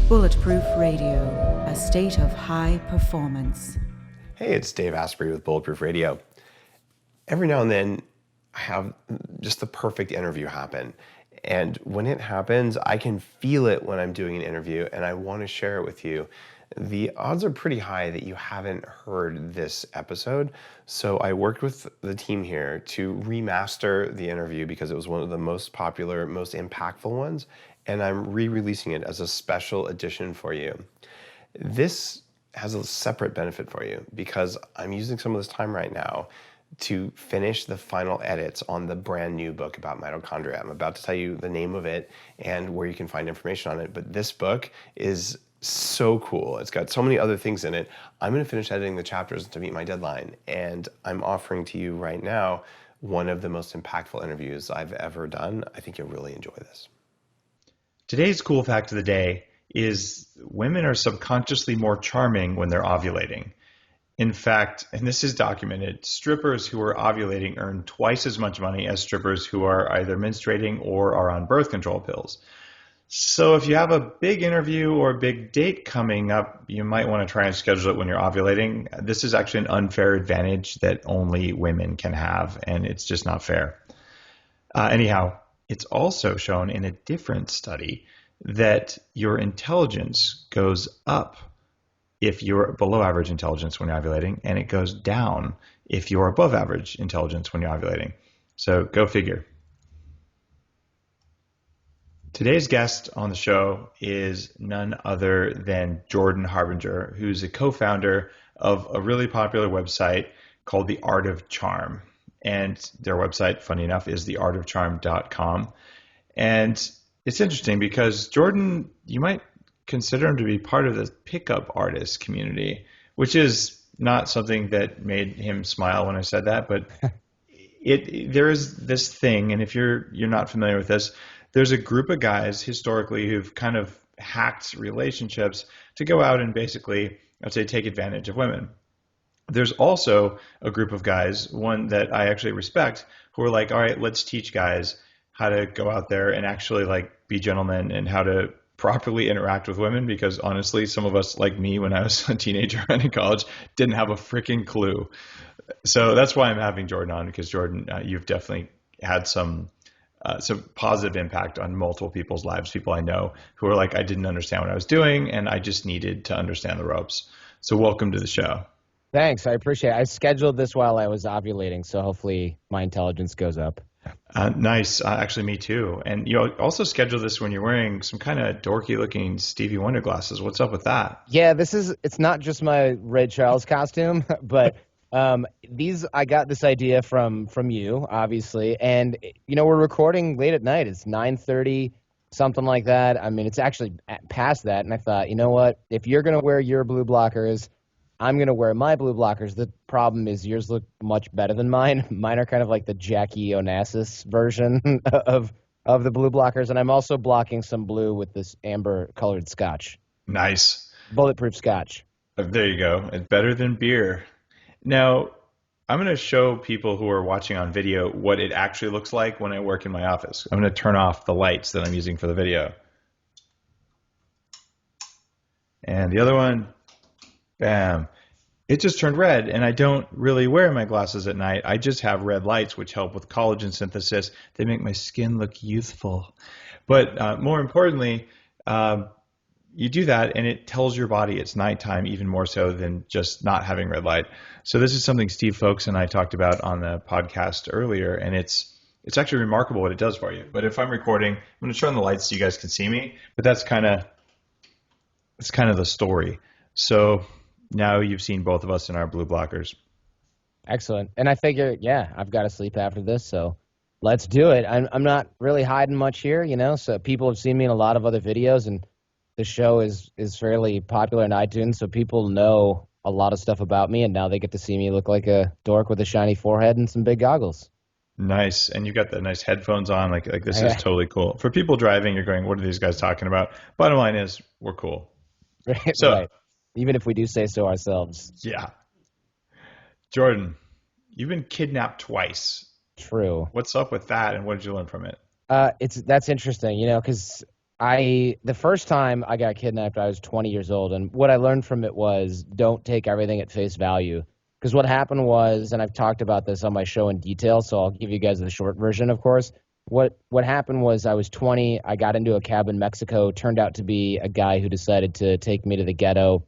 Bulletproof Radio, a state of high performance. Hey, it's Dave Asprey with Bulletproof Radio. Every now and then, I have just the perfect interview happen. And when it happens, I can feel it when I'm doing an interview, and I want to share it with you. The odds are pretty high that you haven't heard this episode. So I worked with the team here to remaster the interview because it was one of the most popular, most impactful ones. And I'm re-releasing it as a special edition for you. This has a separate benefit for you because I'm using some of this time right now to finish the final edits on the brand new book about mitochondria. I'm about to tell you the name of it and where you can find information on it, but this book is so cool. It's got so many other things in it. I'm going to finish editing the chapters to meet my deadline, and I'm offering to you right now one of the most impactful interviews I've ever done. I think you'll really enjoy this. Today's cool fact of the day is women are subconsciously more charming when they're ovulating. In fact, and this is documented, strippers who are ovulating earn twice as much money as strippers who are either menstruating or are on birth control pills. So if you have a big interview or a big date coming up, you might want to try and schedule it when you're ovulating. This is actually an unfair advantage that only women can have, and it's just not fair. Anyhow, it's also shown in a different study that your intelligence goes up if you're below average intelligence when you're ovulating, and it goes down if you're above average intelligence when you're ovulating. So go figure. Today's guest on the show is none other than Jordan Harbinger, who's a co-founder of a really popular website called The Art of Charm. And their website, funny enough, is theartofcharm.com. And it's interesting because Jordan, you might consider him to be part of the pickup artist community, which is not something that made him smile when I said that, but there is this thing, and if you're not familiar with this, there's a group of guys historically who've kind of hacked relationships to go out and basically, I'd say, take advantage of women. There's also a group of guys, one that I actually respect, who are like, all right, let's teach guys how to go out there and actually like be gentlemen and how to properly interact with women, because honestly, some of us, like me when I was a teenager and in college, didn't have a freaking clue. So that's why I'm having Jordan on, because Jordan, you've definitely had some positive impact on multiple people's lives, people I know who are like, I didn't understand what I was doing and I just needed to understand the ropes. So welcome to the show. Thanks. I appreciate it. I scheduled this while I was ovulating, so hopefully my intelligence goes up. Nice. Actually, me too. And you also scheduled this when you're wearing some kind of dorky looking Stevie Wonder glasses. What's up with that? Yeah, it's not just my Ray Charles costume, but I got this idea from you, obviously. And, we're recording late at night. It's 9:30, something like that. I mean, it's actually past that. And I thought, you know what? If you're going to wear your blue blockers, I'm going to wear my blue blockers. The problem is yours look much better than mine. Mine are kind of like the Jackie Onassis version of the blue blockers. And I'm also blocking some blue with this amber colored scotch. Nice. Bulletproof scotch. There you go. It's better than beer. Now, I'm going to show people who are watching on video what it actually looks like when I work in my office. I'm going to turn off the lights that I'm using for the video. And the other one. Bam. It just turned red, and I don't really wear my glasses at night. I just have red lights, which help with collagen synthesis. They make my skin look youthful. But more importantly, you do that, and it tells your body it's nighttime even more so than just not having red light. So this is something Steve Folks and I talked about on the podcast earlier, and it's actually remarkable what it does for you. But if I'm recording, I'm going to turn on the lights so you guys can see me. But that's kind of the story. So now you've seen both of us in our blue blockers. Excellent. And I figure, I've got to sleep after this, so let's do it. I'm not really hiding much here, so people have seen me in a lot of other videos, and the show is fairly popular in iTunes, so people know a lot of stuff about me, and now they get to see me look like a dork with a shiny forehead and some big goggles. Nice. And you got the nice headphones on. Like this is totally cool. For people driving, you're going, what are these guys talking about? Bottom line is, we're cool. So, right. Even if we do say so ourselves. Yeah. Jordan, you've been kidnapped twice. True. What's up with that, and what did you learn from it? That's interesting, because the first time I got kidnapped, I was 20 years old, and what I learned from it was don't take everything at face value. Because what happened was, and I've talked about this on my show in detail, so I'll give you guys the short version, of course. What happened was I was 20, I got into a cab in Mexico, turned out to be a guy who decided to take me to the ghetto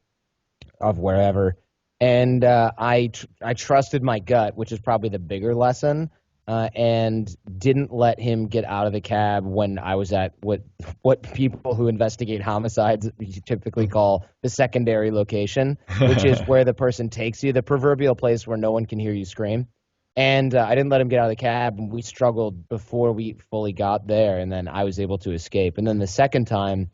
of wherever, and I trusted my gut, which is probably the bigger lesson. And didn't let him get out of the cab when I was at what people who investigate homicides typically call the secondary location, which is where the person takes you, the proverbial place where no one can hear you scream. And I didn't let him get out of the cab, and we struggled before we fully got there, and then I was able to escape. And then the second time,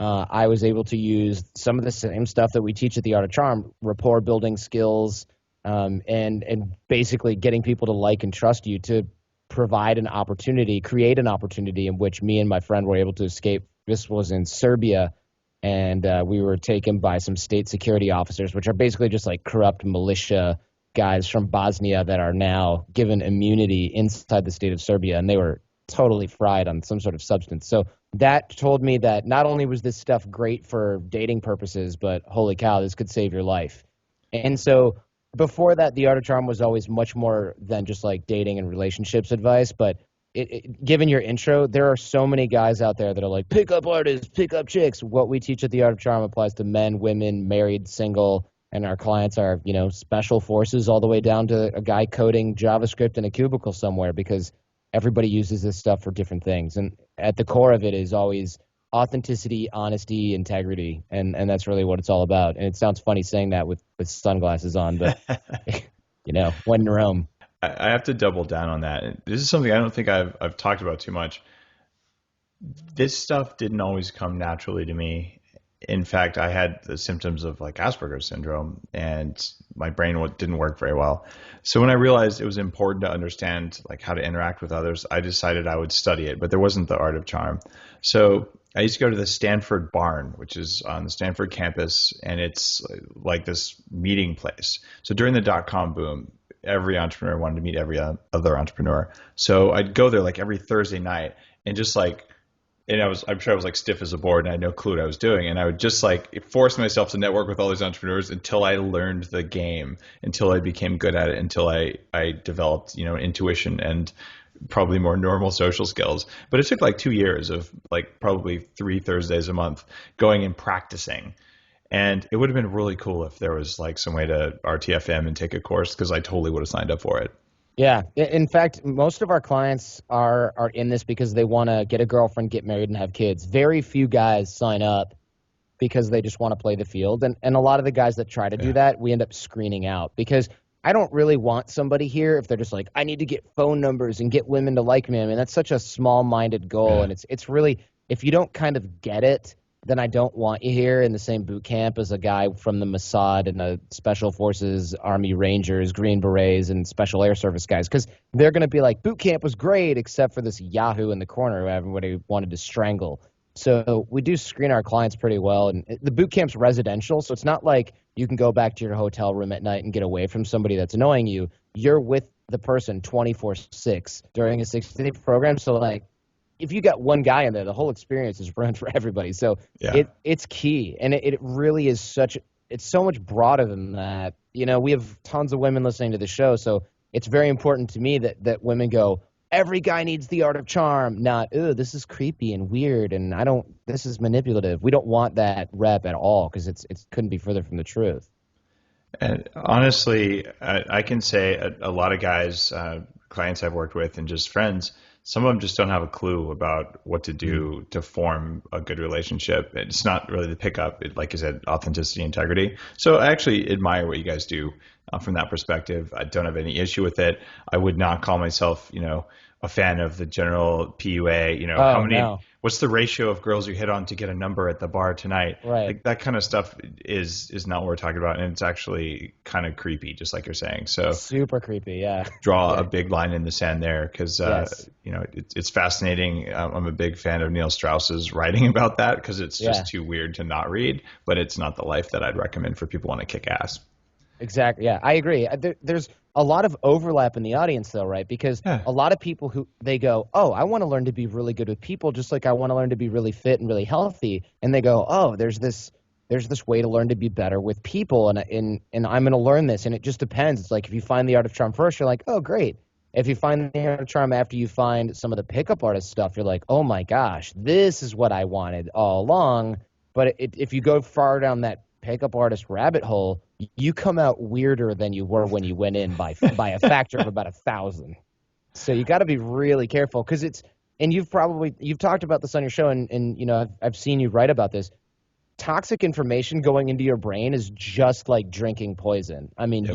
I was able to use some of the same stuff that we teach at the Art of Charm, rapport building skills, and basically getting people to like and trust you to provide an opportunity, create an opportunity in which me and my friend were able to escape. This was in Serbia, and we were taken by some state security officers, which are basically just like corrupt militia guys from Bosnia that are now given immunity inside the state of Serbia, and they were totally fried on some sort of substance. So that told me that not only was this stuff great for dating purposes, but holy cow, this could save your life. And so before that, the Art of Charm was always much more than just like dating and relationships advice. But given your intro, there are so many guys out there that are like, pick up artists, pick up chicks. What we teach at the Art of Charm applies to men, women, married, single, and our clients are, special forces all the way down to a guy coding JavaScript in a cubicle somewhere, because everybody uses this stuff for different things. And at the core of it is always authenticity, honesty, integrity, and that's really what it's all about. And it sounds funny saying that with sunglasses on, but when in Rome. I have to double down on that. This is something I don't think I've talked about too much. This stuff didn't always come naturally to me. In fact, I had the symptoms of like Asperger's syndrome, and my brain didn't work very well. So when I realized it was important to understand like how to interact with others, I decided I would study it, but there wasn't the Art of Charm. So I used to go to the Stanford Barn, which is on the Stanford campus, and it's like this meeting place. So during the dot-com boom, every entrepreneur wanted to meet every other entrepreneur. So I'd go there like every Thursday night and just like, and I'm sure I was like stiff as a board and I had no clue what I was doing. And I would just like force myself to network with all these entrepreneurs until I learned the game, until I became good at it, until I developed, intuition and probably more normal social skills. But it took like 2 years of like probably 3 Thursdays a month going and practicing. And it would have been really cool if there was like some way to RTFM and take a course, because I totally would have signed up for it. Yeah. In fact, most of our clients are in this because they want to get a girlfriend, get married, and have kids. Very few guys sign up because they just want to play the field. And a lot of the guys that try to do that, we end up screening out, because I don't really want somebody here if they're just like, I need to get phone numbers and get women to like me. I mean, that's such a small-minded goal. And it's really, if you don't kind of get it, then I don't want you here in the same boot camp as a guy from the Mossad and the Special Forces, Army Rangers, Green Berets, and Special Air Service guys, because they're going to be like, boot camp was great, except for this Yahoo in the corner who everybody wanted to strangle. So we do screen our clients pretty well, and the boot camp's residential, so it's not like you can go back to your hotel room at night and get away from somebody that's annoying you. You're with the person 24/6 during a 6-day program, so like, if you got one guy in there, the whole experience is ruined for everybody. So it's key. And it really is it's so much broader than that. We have tons of women listening to the show. So it's very important to me that women go, every guy needs the Art of Charm, not, ooh, this is creepy and weird. And this is manipulative. We don't want that rep at all, because it couldn't be further from the truth. And honestly, I can say a lot of guys, clients I've worked with and just friends, some of them just don't have a clue about what to do to form a good relationship. It's not really the pickup, like you said, authenticity, integrity. So I actually admire what you guys do from that perspective. I don't have any issue with it. I would not call myself, a fan of the general PUA, what's the ratio of girls you hit on to get a number at the bar tonight? Right. Like that kind of stuff is not what we're talking about. And it's actually kind of creepy, just like you're saying. So super creepy. Yeah. Draw a big line in the sand there, because, yes. It's fascinating. I'm a big fan of Neil Strauss's writing about that, because it's just too weird to not read, but it's not the life that I'd recommend for people who want to kick ass. Exactly. Yeah, I agree. There's a lot of overlap in the audience, though, right? Because Yeah. a lot of people who they go, "Oh, I want to learn to be really good with people, just like I want to learn to be really fit and really healthy." And they go, "Oh, there's this way to learn to be better with people, and I'm going to learn this." And it just depends. It's like if you find the art of charm first, you're like, "Oh, great." If you find the art of charm after you find some of the pickup artist stuff, you're like, "Oh my gosh, this is what I wanted all along." But if you go far down that pickup artist rabbit hole, you come out weirder than you were when you went in by a factor of about 1,000. So you got to be really careful because and you've talked about this on your show, and you know I've seen you write about this. Toxic information going into your brain is just like drinking poison. I mean,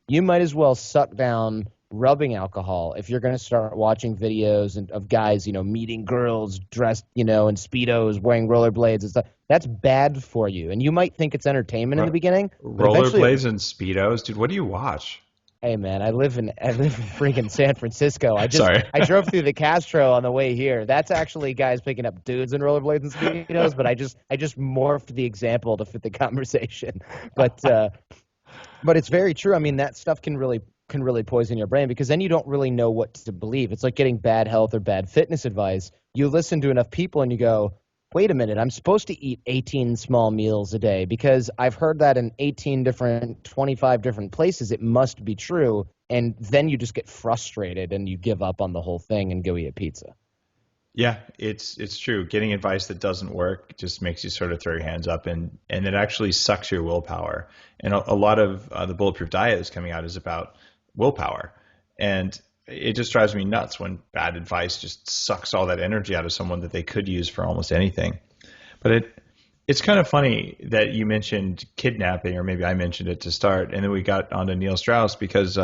you might as well suck down rubbing alcohol if you're going to start watching videos of guys, meeting girls dressed, in Speedos, wearing rollerblades and stuff. That's bad for you. And you might think it's entertainment in the beginning. Rollerblades and Speedos? Dude, what do you watch? Hey man, I live in freaking San Francisco. I Sorry. drove through the Castro on the way here. That's actually guys picking up dudes in rollerblades and Speedos, but I just morphed the example to fit the conversation. But it's very true. I mean, that stuff can really poison your brain because then you don't really know what to believe. It's like getting bad health or bad fitness advice. You listen to enough people and you go, wait a minute, I'm supposed to eat 18 small meals a day because I've heard that in 25 different places. It must be true. And then you just get frustrated and you give up on the whole thing and go eat a pizza. Yeah, it's true. Getting advice that doesn't work just makes you sort of throw your hands up, and it actually sucks your willpower. And a lot of the Bulletproof diet that's coming out is about willpower. And it just drives me nuts when bad advice just sucks all that energy out of someone that they could use for almost anything. But it's kind of funny that you mentioned kidnapping, or maybe I mentioned it to start, and then we got onto Neil Strauss because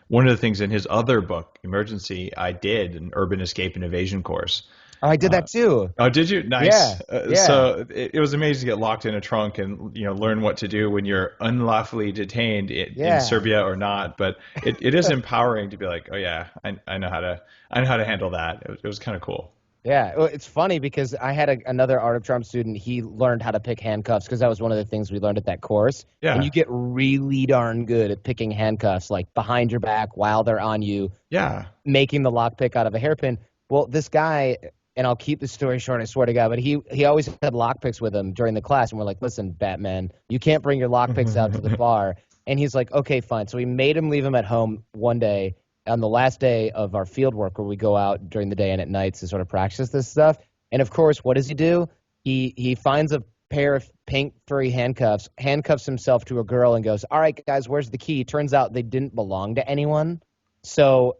one of the things in his other book, Emergency, I did an urban escape and evasion course. Oh, I did that too. Oh, did you? Nice. Yeah. So it was amazing to get locked in a trunk and learn what to do when you're unlawfully detained in Serbia or not. But it is empowering to be like, oh yeah, I know how to handle that. It was kind of cool. Yeah, well, it's funny because I had another Art of Charm student. He learned how to pick handcuffs because that was one of the things we learned at that course. Yeah. And you get really darn good at picking handcuffs, like behind your back while they're on you. Yeah. Making the lockpick out of a hairpin. Well, this guy, and I'll keep the story short, I swear to God, but he always had lockpicks with him during the class. And we're like, listen, Batman, you can't bring your lockpicks out to the bar. And he's like, okay, fine. So we made him leave them at home one day on the last day of our field work where we go out during the day and at nights to sort of practice this stuff. And of course, what does he do? He finds a pair of pink furry handcuffs, handcuffs himself to a girl and goes, all right, guys, where's the key? Turns out they didn't belong to anyone. So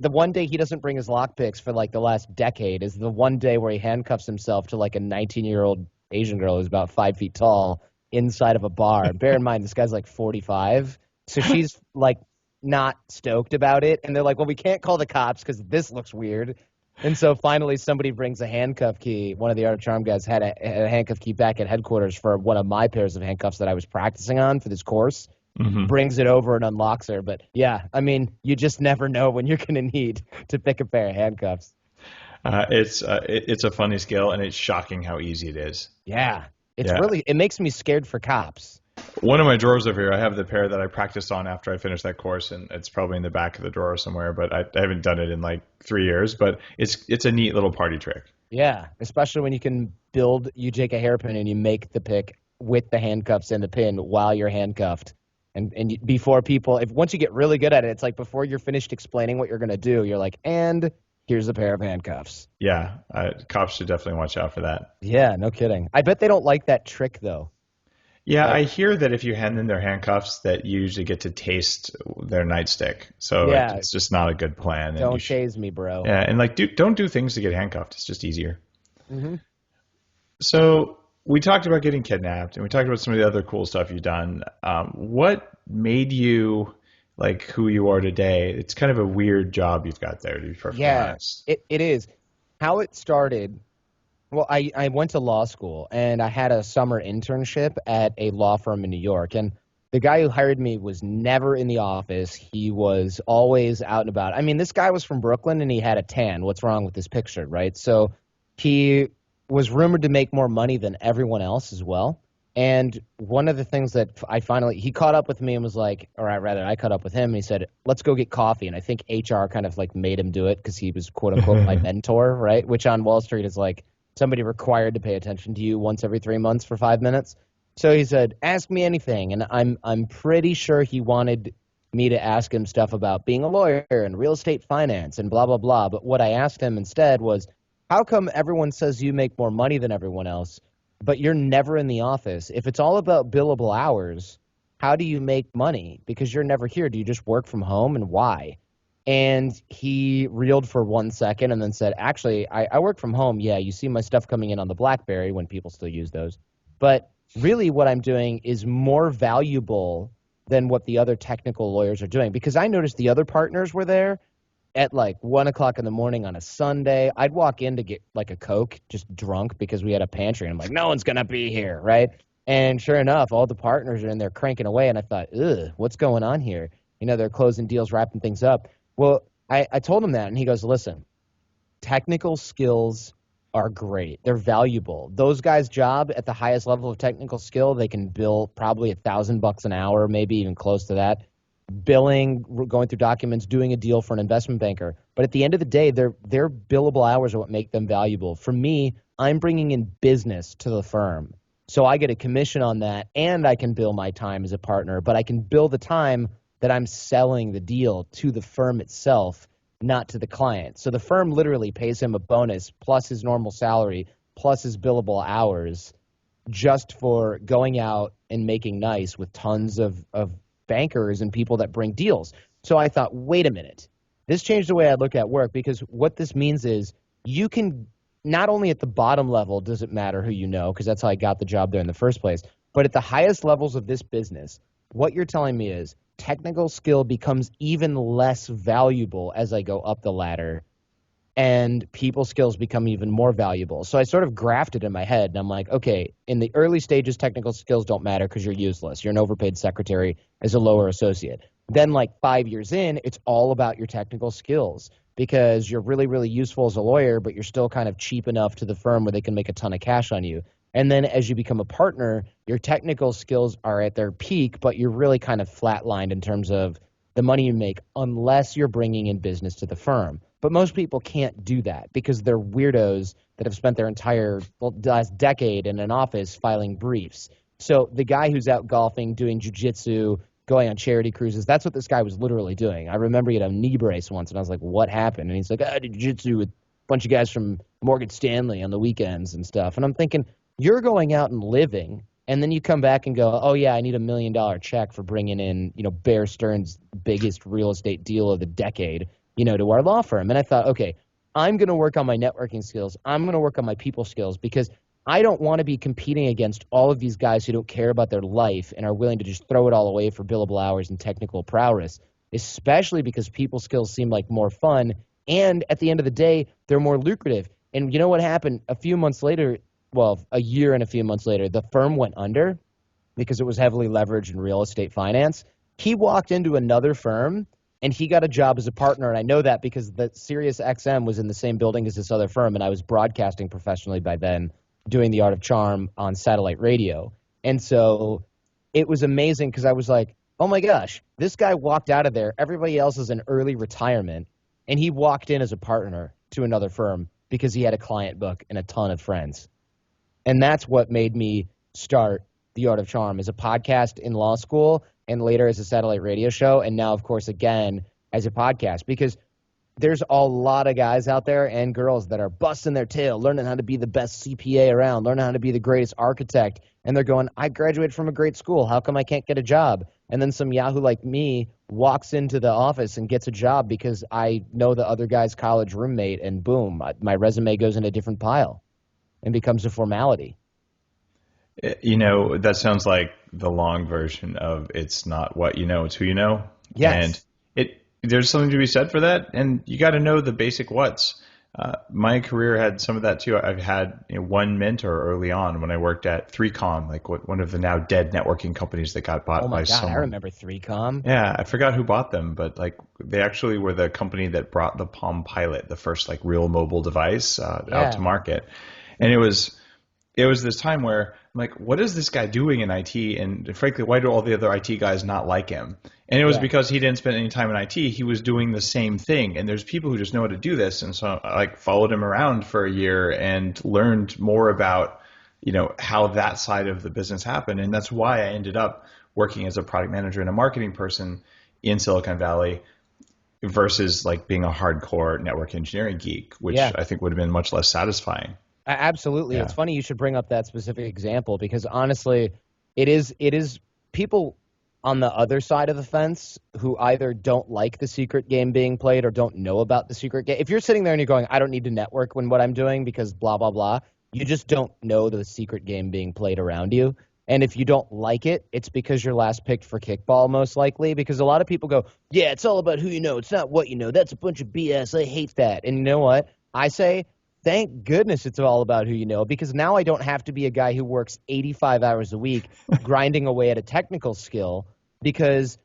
the one day he doesn't bring his lockpicks for like the last decade is the one day where he handcuffs himself to like a 19-year-old Asian girl who's about 5 feet tall inside of a bar. Bear in mind, this guy's like 45. So she's like not stoked about it. And they're like, well, we can't call the cops because this looks weird. And so finally somebody brings a handcuff key. One of the Art of Charm guys had a handcuff key back at headquarters for one of my pairs of handcuffs that I was practicing on for this course. Mm-hmm. Brings it over and unlocks her. But yeah, I mean, you just never know when you're going to need to pick a pair of handcuffs. It's a funny skill, and it's shocking how easy it is. Yeah. It makes me scared for cops. One of my drawers over here, I have the pair that I practiced on after I finished that course, and it's probably in the back of the drawer somewhere, but I haven't done it in like 3 years, but it's a neat little party trick. Yeah, especially when you take a hairpin and you make the pick with the handcuffs and the pin while you're handcuffed. And before people, once you get really good at it, it's like before you're finished explaining what you're going to do, you're like, and here's a pair of handcuffs. Yeah, cops should definitely watch out for that. Yeah, no kidding. I bet they don't like that trick, though. Yeah, I hear that if you hand them their handcuffs, that you usually get to taste their nightstick. So it's just not a good plan. Don't chase me, bro. Yeah, and like, don't do things to get handcuffed. It's just easier. Mm-hmm. So we talked about getting kidnapped, and we talked about some of the other cool stuff you've done. What made you like who you are today? It's kind of a weird job you've got there, to be perfectly honest. It is. How it started, well, I went to law school, and I had a summer internship at a law firm in New York, and the guy who hired me was never in the office. He was always out and about. I mean, this guy was from Brooklyn, and he had a tan. What's wrong with this picture, right? So he was rumored to make more money than everyone else as well. And one of the things that he caught up with me and was like, or rather I caught up with him and he said, let's go get coffee. And I think HR kind of like made him do it because he was quote unquote my mentor, right? Which on Wall Street is like somebody required to pay attention to you once every 3 months for 5 minutes. So he said, ask me anything. And I'm pretty sure he wanted me to ask him stuff about being a lawyer and real estate finance and blah, blah, blah. But what I asked him instead was, how come everyone says you make more money than everyone else, but you're never in the office? If it's all about billable hours, how do you make money? Because you're never here. Do you just work from home, and why? And he reeled for 1 second and then said, actually, I work from home. Yeah, you see my stuff coming in on the BlackBerry when people still use those. But really what I'm doing is more valuable than what the other technical lawyers are doing, because I noticed the other partners were there at like 1 o'clock in the morning on a Sunday. I'd walk in to get like a Coke, just drunk because we had a pantry. And I'm like, no one's going to be here, right? And sure enough, all the partners are in there cranking away. And I thought, ugh, what's going on here? You know, they're closing deals, wrapping things up. Well, I told him that, and he goes, listen, technical skills are great. They're valuable. Those guys' job at the highest level of technical skill, they can bill probably $1,000 an hour, maybe even close to that. Billing, going through documents, doing a deal for an investment banker. But at the end of the day, their billable hours are what make them valuable. For me, I'm bringing in business to the firm. So I get a commission on that, and I can bill my time as a partner, but I can bill the time that I'm selling the deal to the firm itself, not to the client. So the firm literally pays him a bonus plus his normal salary plus his billable hours just for going out and making nice with tons of bankers and people that bring deals. So I thought, wait a minute, this changed the way I look at work, because what this means is you can, not only at the bottom level does it matter who you know, because that's how I got the job there in the first place, but at the highest levels of this business, what you're telling me is technical skill becomes even less valuable as I go up the ladder, and people skills become even more valuable. So I sort of grafted in my head, and I'm like, okay, in the early stages, technical skills don't matter because you're useless. You're an overpaid secretary as a lower associate. Then like 5 years in, it's all about your technical skills, because you're really, really useful as a lawyer, but you're still kind of cheap enough to the firm where they can make a ton of cash on you. And then as you become a partner, your technical skills are at their peak, but you're really kind of flatlined in terms of the money you make unless you're bringing in business to the firm. But most people can't do that because they're weirdos that have spent their entire last decade in an office filing briefs. So the guy who's out golfing, doing jiu-jitsu, going on charity cruises, that's what this guy was literally doing. I remember he had a knee brace once, and I was like, what happened? And he's like, I did jiu-jitsu with a bunch of guys from Morgan Stanley on the weekends and stuff. And I'm thinking, you're going out and living, and then you come back and go, oh, yeah, I need $1 million check for bringing in, Bear Stearns' biggest real estate deal of the decade, to our law firm. And I thought, okay, I'm going to work on my networking skills. I'm going to work on my people skills, because I don't want to be competing against all of these guys who don't care about their life and are willing to just throw it all away for billable hours and technical prowess, especially because people skills seem like more fun. And at the end of the day, they're more lucrative. And you know what happened? A few months later, a year and a few months later, the firm went under because it was heavily leveraged in real estate finance. He walked into another firm and he got a job as a partner. And I know that because the Sirius XM was in the same building as this other firm, and I was broadcasting professionally by then, doing The Art of Charm on satellite radio. And so it was amazing because I was like, oh my gosh, this guy walked out of there. Everybody else is in early retirement, and he walked in as a partner to another firm because he had a client book and a ton of friends. And that's what made me start The Art of Charm as a podcast in law school, and later as a satellite radio show, and now, of course, again, as a podcast, because there's a lot of guys out there and girls that are busting their tail, learning how to be the best CPA around, learning how to be the greatest architect, and they're going, I graduated from a great school. How come I can't get a job? And then some yahoo like me walks into the office and gets a job because I know the other guy's college roommate, and boom, my resume goes in a different pile and becomes a formality. That sounds like the long version of it's not what you know, it's who you know. Yes. And there's something to be said for that. And you got to know the basic what's. My career had some of that too. I've had one mentor early on when I worked at 3Com, like one of the now dead networking companies that got bought by someone. I remember 3Com. Yeah, I forgot who bought them, but they actually were the company that brought the Palm Pilot, the first real mobile device out to market. And it was it was this time where I'm like, what is this guy doing in IT? And frankly, why do all the other IT guys not like him? And it was because he didn't spend any time in IT. He was doing the same thing. And there's people who just know how to do this. And so I like followed him around for a year and learned more about, how that side of the business happened. And that's why I ended up working as a product manager and a marketing person in Silicon Valley versus like being a hardcore network engineering geek, which I think would have been much less satisfying. Absolutely. Yeah. It's funny you should bring up that specific example because honestly, it is people on the other side of the fence who either don't like the secret game being played or don't know about the secret game. If you're sitting there and you're going, I don't need to network when what I'm doing because blah, blah, blah, you just don't know the secret game being played around you. And if you don't like it, it's because you're last picked for kickball, most likely, because a lot of people go, yeah, it's all about who you know. It's not what you know. That's a bunch of BS. I hate that. And you know what? I say, thank goodness it's all about who you know, because now I don't have to be a guy who works 85 hours a week grinding away at a technical skill, because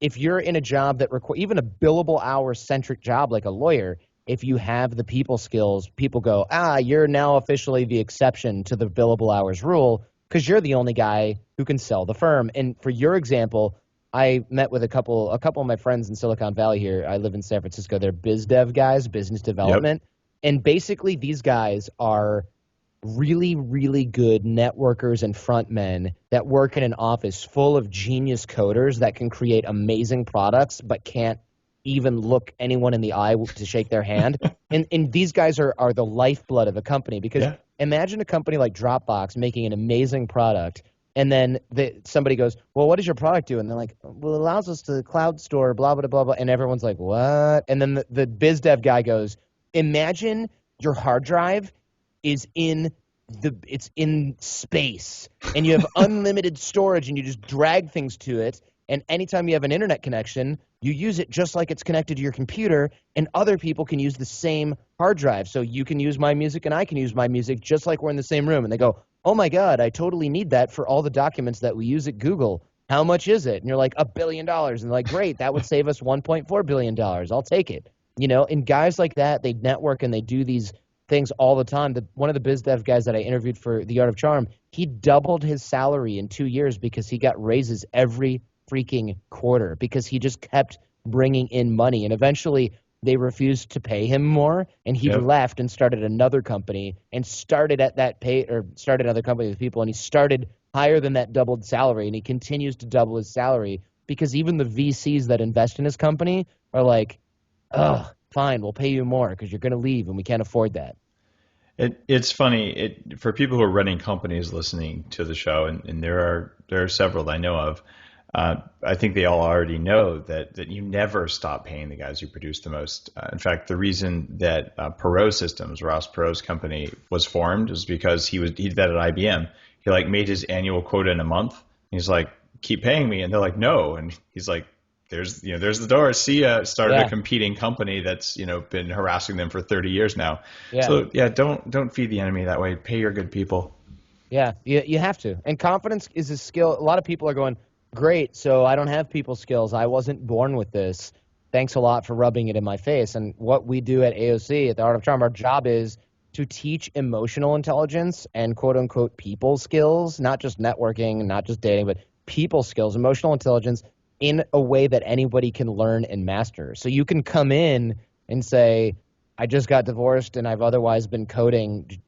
if you're in a job that requires even a billable hour-centric job like a lawyer, if you have the people skills, people go, you're now officially the exception to the billable hours rule because you're the only guy who can sell the firm. And for your example, I met with a couple of my friends in Silicon Valley here. I live in San Francisco. They're biz dev guys, business development. Yep. And basically these guys are really, really good networkers and front men that work in an office full of genius coders that can create amazing products but can't even look anyone in the eye to shake their hand. And these guys are the lifeblood of a company because imagine a company like Dropbox making an amazing product and then somebody goes, well, what does your product do? And they're like, well, it allows us to cloud store, blah, blah, blah, blah. And everyone's like, what? And then the biz dev guy goes, imagine your hard drive is in space and you have unlimited storage and you just drag things to it. And anytime you have an internet connection, you use it just like it's connected to your computer, and other people can use the same hard drive. So you can use my music and I can use my music just like we're in the same room. And they go, oh my God, I totally need that for all the documents that we use at Google. How much is it? And you're like, $1 billion. And they're like, great, that would save us $1.4 billion. I'll take it. And guys like that, they network and they do these things all the time. One of the biz dev guys that I interviewed for The Art of Charm, he doubled his salary in 2 years because he got raises every freaking quarter because he just kept bringing in money. And eventually they refused to pay him more, and he left and started another company and started another company with people, and he started higher than that doubled salary, and he continues to double his salary because even the VCs that invest in his company are like, oh, fine, we'll pay you more because you're going to leave and we can't afford that. It's funny for people who are running companies listening to the show, and there are several that I know of. I think they all already know that you never stop paying the guys who produce the most. In fact, the reason that Perot Systems, Ross Perot's company, was formed is because he did that at IBM. He like made his annual quota in a month. He's like, keep paying me, and they're like, no, and he's like, there's the door. See ya. Started a competing company that's been harassing them for 30 years now. Yeah. So don't feed the enemy that way. Pay your good people. Yeah, you have to. And confidence is a skill. A lot of people are going, great, so I don't have people skills. I wasn't born with this. Thanks a lot for rubbing it in my face. And what we do at AOC, at the Art of Charm, our job is to teach emotional intelligence and quote-unquote people skills, not just networking, not just dating, but people skills, emotional intelligence in a way that anybody can learn and master. So you can come in and say, I just got divorced and I've otherwise been coding,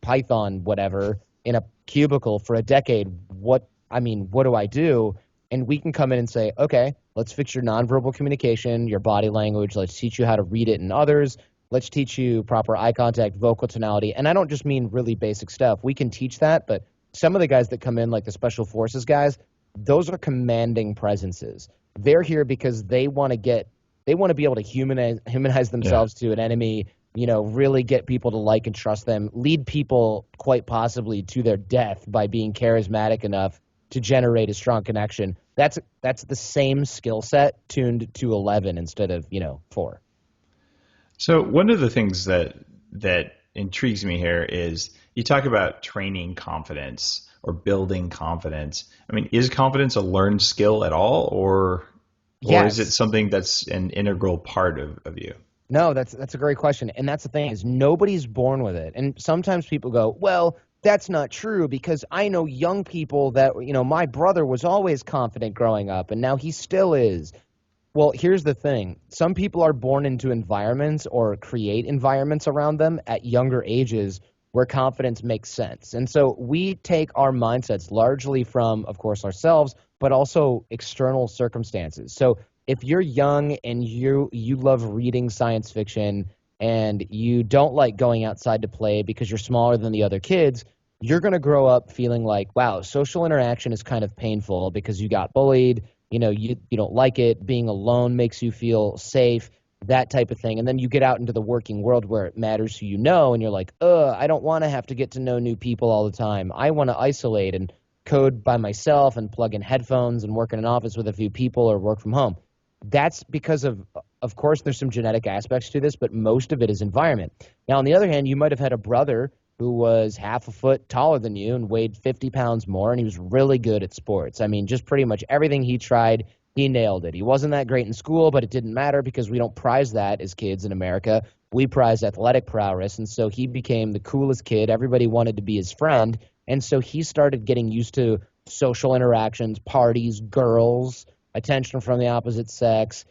Python, whatever, in a cubicle for a decade. What do I do? And we can come in and say, okay, let's fix your nonverbal communication, your body language. Let's teach you how to read it in others. Let's teach you proper eye contact, vocal tonality. And I don't just mean really basic stuff. We can teach that, but some of the guys that come in, like the special forces guys, those are commanding presences. They're here because they want to be able to humanize themselves to an enemy, really get people to like and trust them, lead people quite possibly to their death by being charismatic enough to generate a strong connection. That's the same skill set tuned to 11 instead of 4. So one of the things that intrigues me here is you talk about training confidence or building confidence. I mean, is confidence a learned skill at all, or is it something that's an integral part of you? No, that's a great question. And that's the thing, is nobody's born with it. And sometimes people go, well, that's not true because I know young people that, my brother was always confident growing up and now he still is. Well, here's the thing. Some people are born into environments or create environments around them at younger ages where confidence makes sense. And so we take our mindsets largely from, of course, ourselves, but also external circumstances. So if you're young and you love reading science fiction and you don't like going outside to play because you're smaller than the other kids, you're going to grow up feeling like, wow, social interaction is kind of painful because you got bullied. You don't like it. Being alone makes you feel safe, that type of thing. And then you get out into the working world where it matters who you know, and you're like, I don't want to have to get to know new people all the time. I want to isolate and code by myself and plug in headphones and work in an office with a few people or work from home. That's because of course, there's some genetic aspects to this, but most of it is environment. Now, on the other hand, you might have had a brother who was half a foot taller than you and weighed 50 pounds more, and he was really good at sports. I mean, just pretty much everything he tried, he nailed it. He wasn't that great in school, but it didn't matter because we don't prize that as kids in America. We prize athletic prowess, and so he became the coolest kid. Everybody wanted to be his friend, and so he started getting used to social interactions, parties, girls, attention from the opposite sex,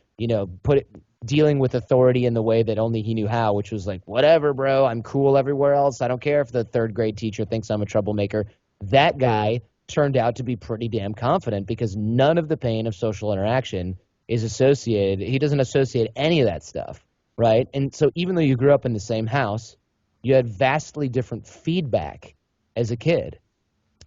dealing with authority in the way that only he knew how, which was like, whatever, bro, I'm cool everywhere else. I don't care if the third grade teacher thinks I'm a troublemaker. That guy turned out to be pretty damn confident because none of the pain of social interaction is associated. He doesn't associate any of that stuff, right? And so even though you grew up in the same house, you had vastly different feedback as a kid.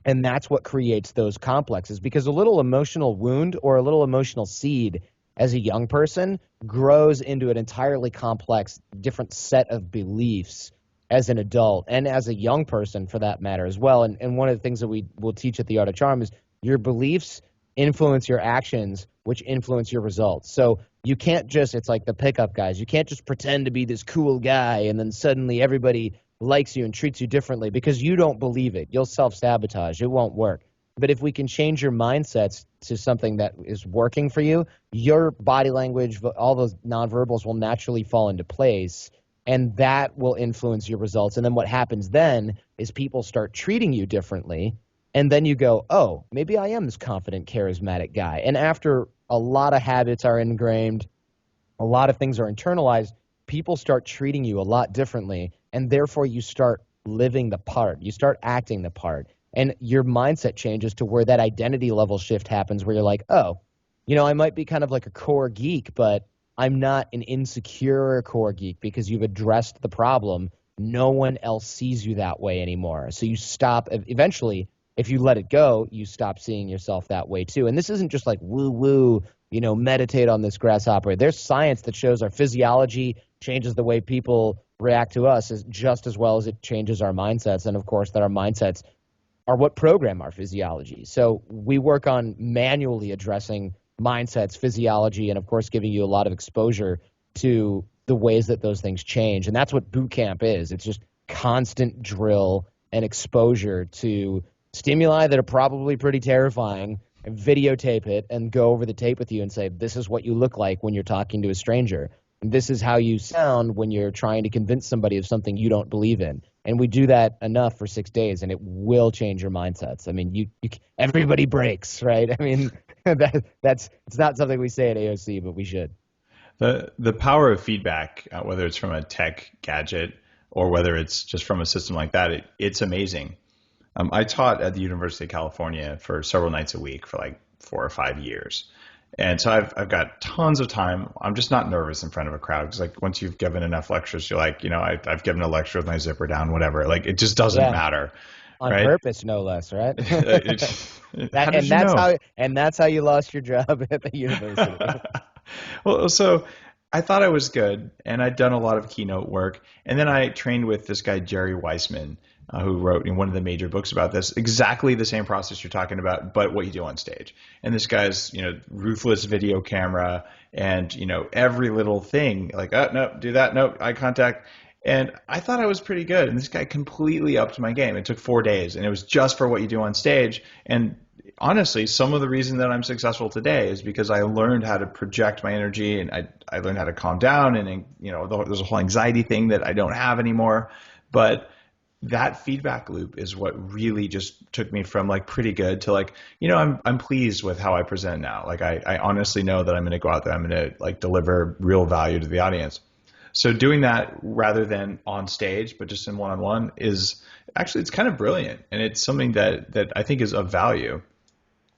And that's what creates those complexes because a little emotional wound or a little emotional seed as a young person grows into an entirely complex, different set of beliefs as an adult and as a young person for that matter as well. And one of the things that we will teach at the Art of Charm is your beliefs influence your actions, which influence your results. So you can't just, it's like the pickup guys, you can't just pretend to be this cool guy and then suddenly everybody likes you and treats you differently because you don't believe it. You'll self-sabotage. It won't work. But if we can change your mindsets to something that is working for you, your body language, all those nonverbals will naturally fall into place, and that will influence your results. And then what happens then is people start treating you differently, and then you go, oh, maybe I am this confident, charismatic guy. And after a lot of habits are ingrained, a lot of things are internalized, people start treating you a lot differently, and therefore you start living the part. You start acting the part. And your mindset changes to where that identity level shift happens where you're like, oh, I might be kind of like a core geek, but I'm not an insecure core geek because you've addressed the problem. No one else sees you that way anymore. So you stop eventually, if you let it go, you stop seeing yourself that way too. And this isn't just like woo-woo, meditate on this grasshopper. There's science that shows our physiology changes the way people react to us just as well as it changes our mindsets. And of course that our mindsets are what program our physiology. So we work on manually addressing mindsets, physiology, and of course giving you a lot of exposure to the ways that those things change. And that's what boot camp is. It's just constant drill and exposure to stimuli that are probably pretty terrifying, and videotape it and go over the tape with you and say, this is what you look like when you're talking to a stranger. And this is how you sound when you're trying to convince somebody of something you don't believe in. And we do that enough for 6 days, and it will change your mindsets. I mean, everybody breaks, right? I mean, it's not something we say at AOC, but we should. The power of feedback, whether it's from a tech gadget or whether it's just from a system like that, it's amazing. I taught at the University of California for several nights a week for like 4 or 5 years. And so I've got tons of time. I'm just not nervous in front of a crowd because like once you've given enough lectures, you're like, I've given a lecture with my zipper down, whatever. Like it just doesn't matter. On right? purpose, no less, right? That's how you lost your job at the university. Well, so I thought I was good, and I'd done a lot of keynote work, and then I trained with this guy Jerry Weissman, who wrote one of the major books about this, exactly the same process you're talking about, but what you do on stage. And this guy's, ruthless video camera and, every little thing, like, oh, no, do that, no, eye contact. And I thought I was pretty good. And this guy completely upped my game. It took 4 days, and it was just for what you do on stage. And honestly, some of the reason that I'm successful today is because I learned how to project my energy, and I learned how to calm down, and, there's a whole anxiety thing that I don't have anymore. But that feedback loop is what really just took me from like pretty good to like, I'm pleased with how I present now. Like I honestly know that I'm going to go out there, I'm going to like deliver real value to the audience. So doing that rather than on stage, but just in one-on-one is actually, it's kind of brilliant. And it's something that I think is of value.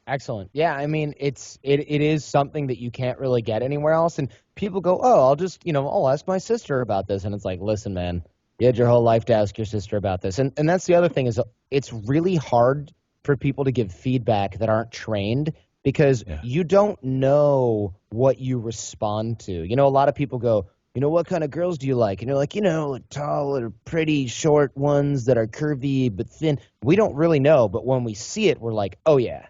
Excellent. Yeah, I mean, it is something that you can't really get anywhere else. And people go, oh, I'll just, I'll ask my sister about this. And it's like, listen, man, you had your whole life to ask your sister about this. And that's the other thing is it's really hard for people to give feedback that aren't trained because you don't know what you respond to. A lot of people go, what kind of girls do you like? And you're like, tall or pretty short ones that are curvy but thin. We don't really know. But when we see it, we're like, oh, yeah,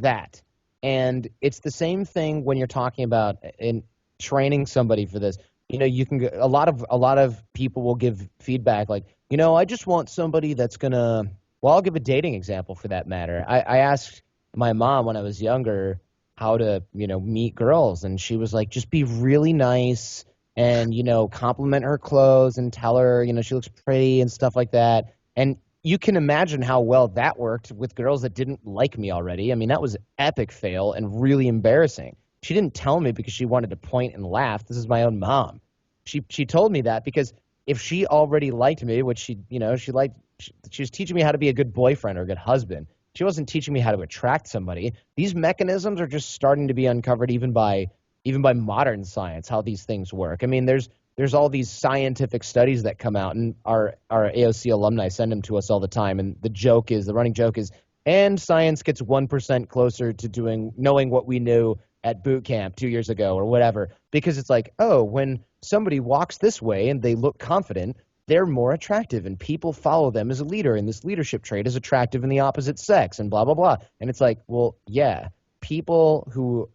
that. And it's the same thing when you're talking about in training somebody for this. You can a lot of people will give feedback like, I just want somebody that's going to, well, I'll give a dating example for that matter. I asked my mom when I was younger how to, meet girls. And she was like, just be really nice and, compliment her clothes and tell her, she looks pretty and stuff like that. And you can imagine how well that worked with girls that didn't like me already. I mean, that was an epic fail and really embarrassing. She didn't tell me because she wanted to point and laugh. This is my own mom. She told me that because if she already liked me, which she was teaching me how to be a good boyfriend or a good husband. She wasn't teaching me how to attract somebody. These mechanisms are just starting to be uncovered even by modern science, how these things work. I mean, there's all these scientific studies that come out, and our AOC alumni send them to us all the time. And the running joke is, and science gets 1% closer to knowing what we knew at boot camp 2 years ago or whatever, because it's like, oh, when somebody walks this way and they look confident, they're more attractive and people follow them as a leader, and this leadership trait is attractive in the opposite sex and blah, blah, blah. And it's like, well, yeah, people who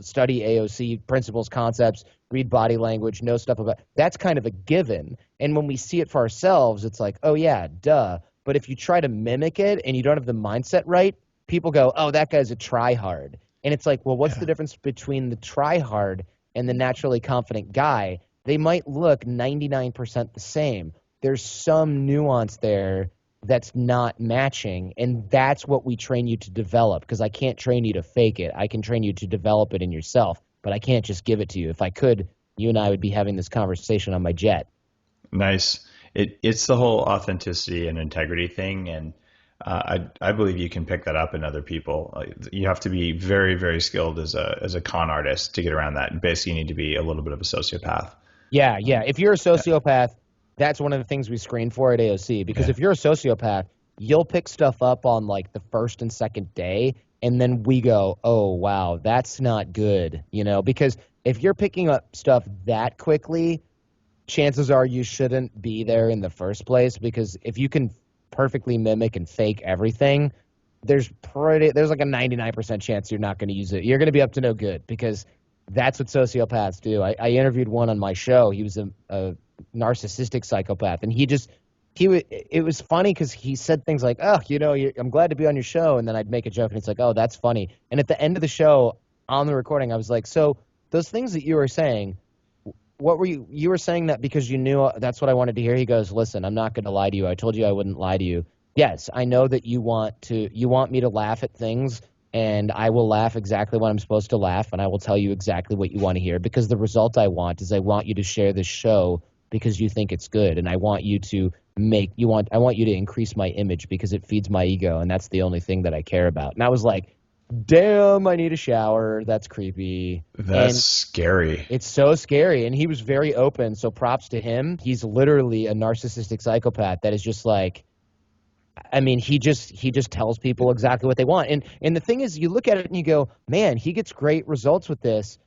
study AOC principles, concepts, read body language, know stuff about that's kind of a given. And when we see it for ourselves, it's like, oh yeah, duh. But if you try to mimic it and you don't have the mindset right, people go, oh, that guy's a try-hard. And it's like, well, what's the difference between the try-hard and the naturally confident guy? They might look 99% the same. There's some nuance there that's not matching, and that's what we train you to develop, because I can't train you to fake it. I can train you to develop it in yourself, but I can't just give it to you. If I could, you and I would be having this conversation on my jet. Nice. It's the whole authenticity and integrity thing, and I believe you can pick that up in other people. You have to be very, very skilled as a con artist to get around that. Basically, you need to be a little bit of a sociopath. Yeah. If you're a sociopath, that's one of the things we screen for at AOC, because if you're a sociopath, you'll pick stuff up on like the first and second day, and then we go, oh, wow, that's not good, because if you're picking up stuff that quickly, chances are you shouldn't be there in the first place, because if you can perfectly mimic and fake everything, there's like a 99% chance you're not going to use it. You're going to be up to no good, because that's what sociopaths do. I interviewed one on my show. He was a narcissistic psychopath, and it was funny because he said things like, oh, I'm glad to be on your show, and then I'd make a joke and it's like, oh, that's funny. And at the end of the show on the recording, I was like, so those things that you were saying, what were you were saying that because you knew that's what I wanted to hear? He goes, listen, I'm not going to lie to you. I told you I wouldn't lie to you. Yes, I know that you want me to laugh at things, and I will laugh exactly when I'm supposed to laugh, and I will tell you exactly what you want to hear, because the result I want is I want you to share this show because you think it's good, and I want you to increase my image because it feeds my ego, and that's the only thing that I care about. And I was like, damn, I need a shower. That's creepy. That's scary. It's so scary. And he was very open, so props to him. He's literally a narcissistic psychopath that is just like, I mean, he just tells people exactly what they want. And the thing is, you look at it and you go, man, he gets great results with this.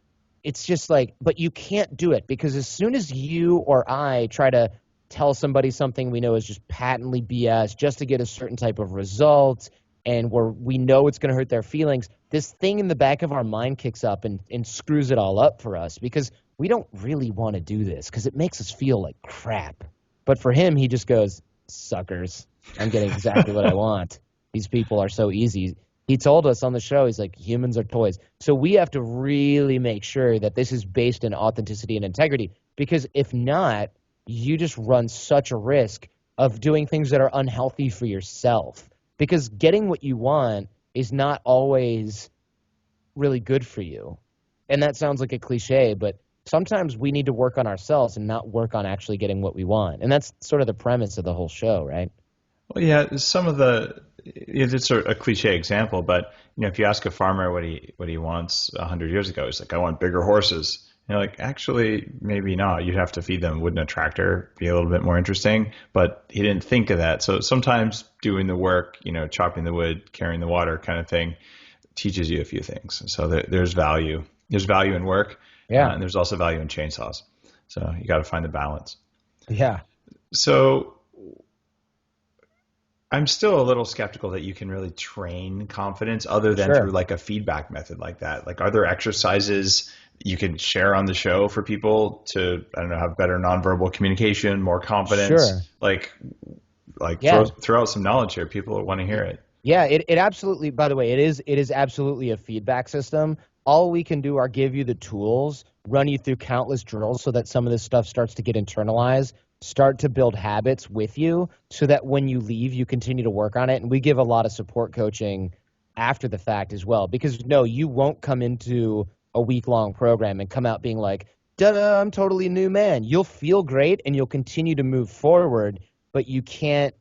It's just like, but you can't do it, because as soon as you or I try to tell somebody something we know is just patently BS just to get a certain type of result, and we know it's going to hurt their feelings, this thing in the back of our mind kicks up and screws it all up for us, because we don't really want to do this because it makes us feel like crap. But for him, he just goes, suckers, I'm getting exactly what I want. These people are so easy. He told us on the show, he's like, humans are toys. So we have to really make sure that this is based in authenticity and integrity, because if not, you just run such a risk of doing things that are unhealthy for yourself. Because getting what you want is not always really good for you. And that sounds like a cliche, but sometimes we need to work on ourselves and not work on actually getting what we want. And that's sort of the premise of the whole show, right? Well, yeah, it's a cliche example, but if you ask a farmer what he wants 100 years ago, he's like, I want bigger horses. And you're like, actually, maybe not. You'd have to feed them. Wouldn't a tractor be a little bit more interesting? But he didn't think of that. So sometimes doing the work, chopping the wood, carrying the water kind of thing teaches you a few things. So there's value. There's value in work. Yeah. And there's also value in chainsaws. So you got to find the balance. Yeah. So I'm still a little skeptical that you can really train confidence other than through like a feedback method like that. Like, are there exercises you can share on the show for people to, I don't know, have better nonverbal communication, more confidence? Sure. Like Yeah. throw out some knowledge here. People want to hear it. Yeah, it absolutely, by the way, it is absolutely a feedback system. All we can do are give you the tools, run you through countless drills so that some of this stuff starts to get internalized, start to build habits with you so that when you leave, you continue to work on it. And we give a lot of support coaching after the fact as well, because no, you won't come into a week-long program and come out being like, da-da, I'm totally a new man. You'll feel great and you'll continue to move forward, but you can't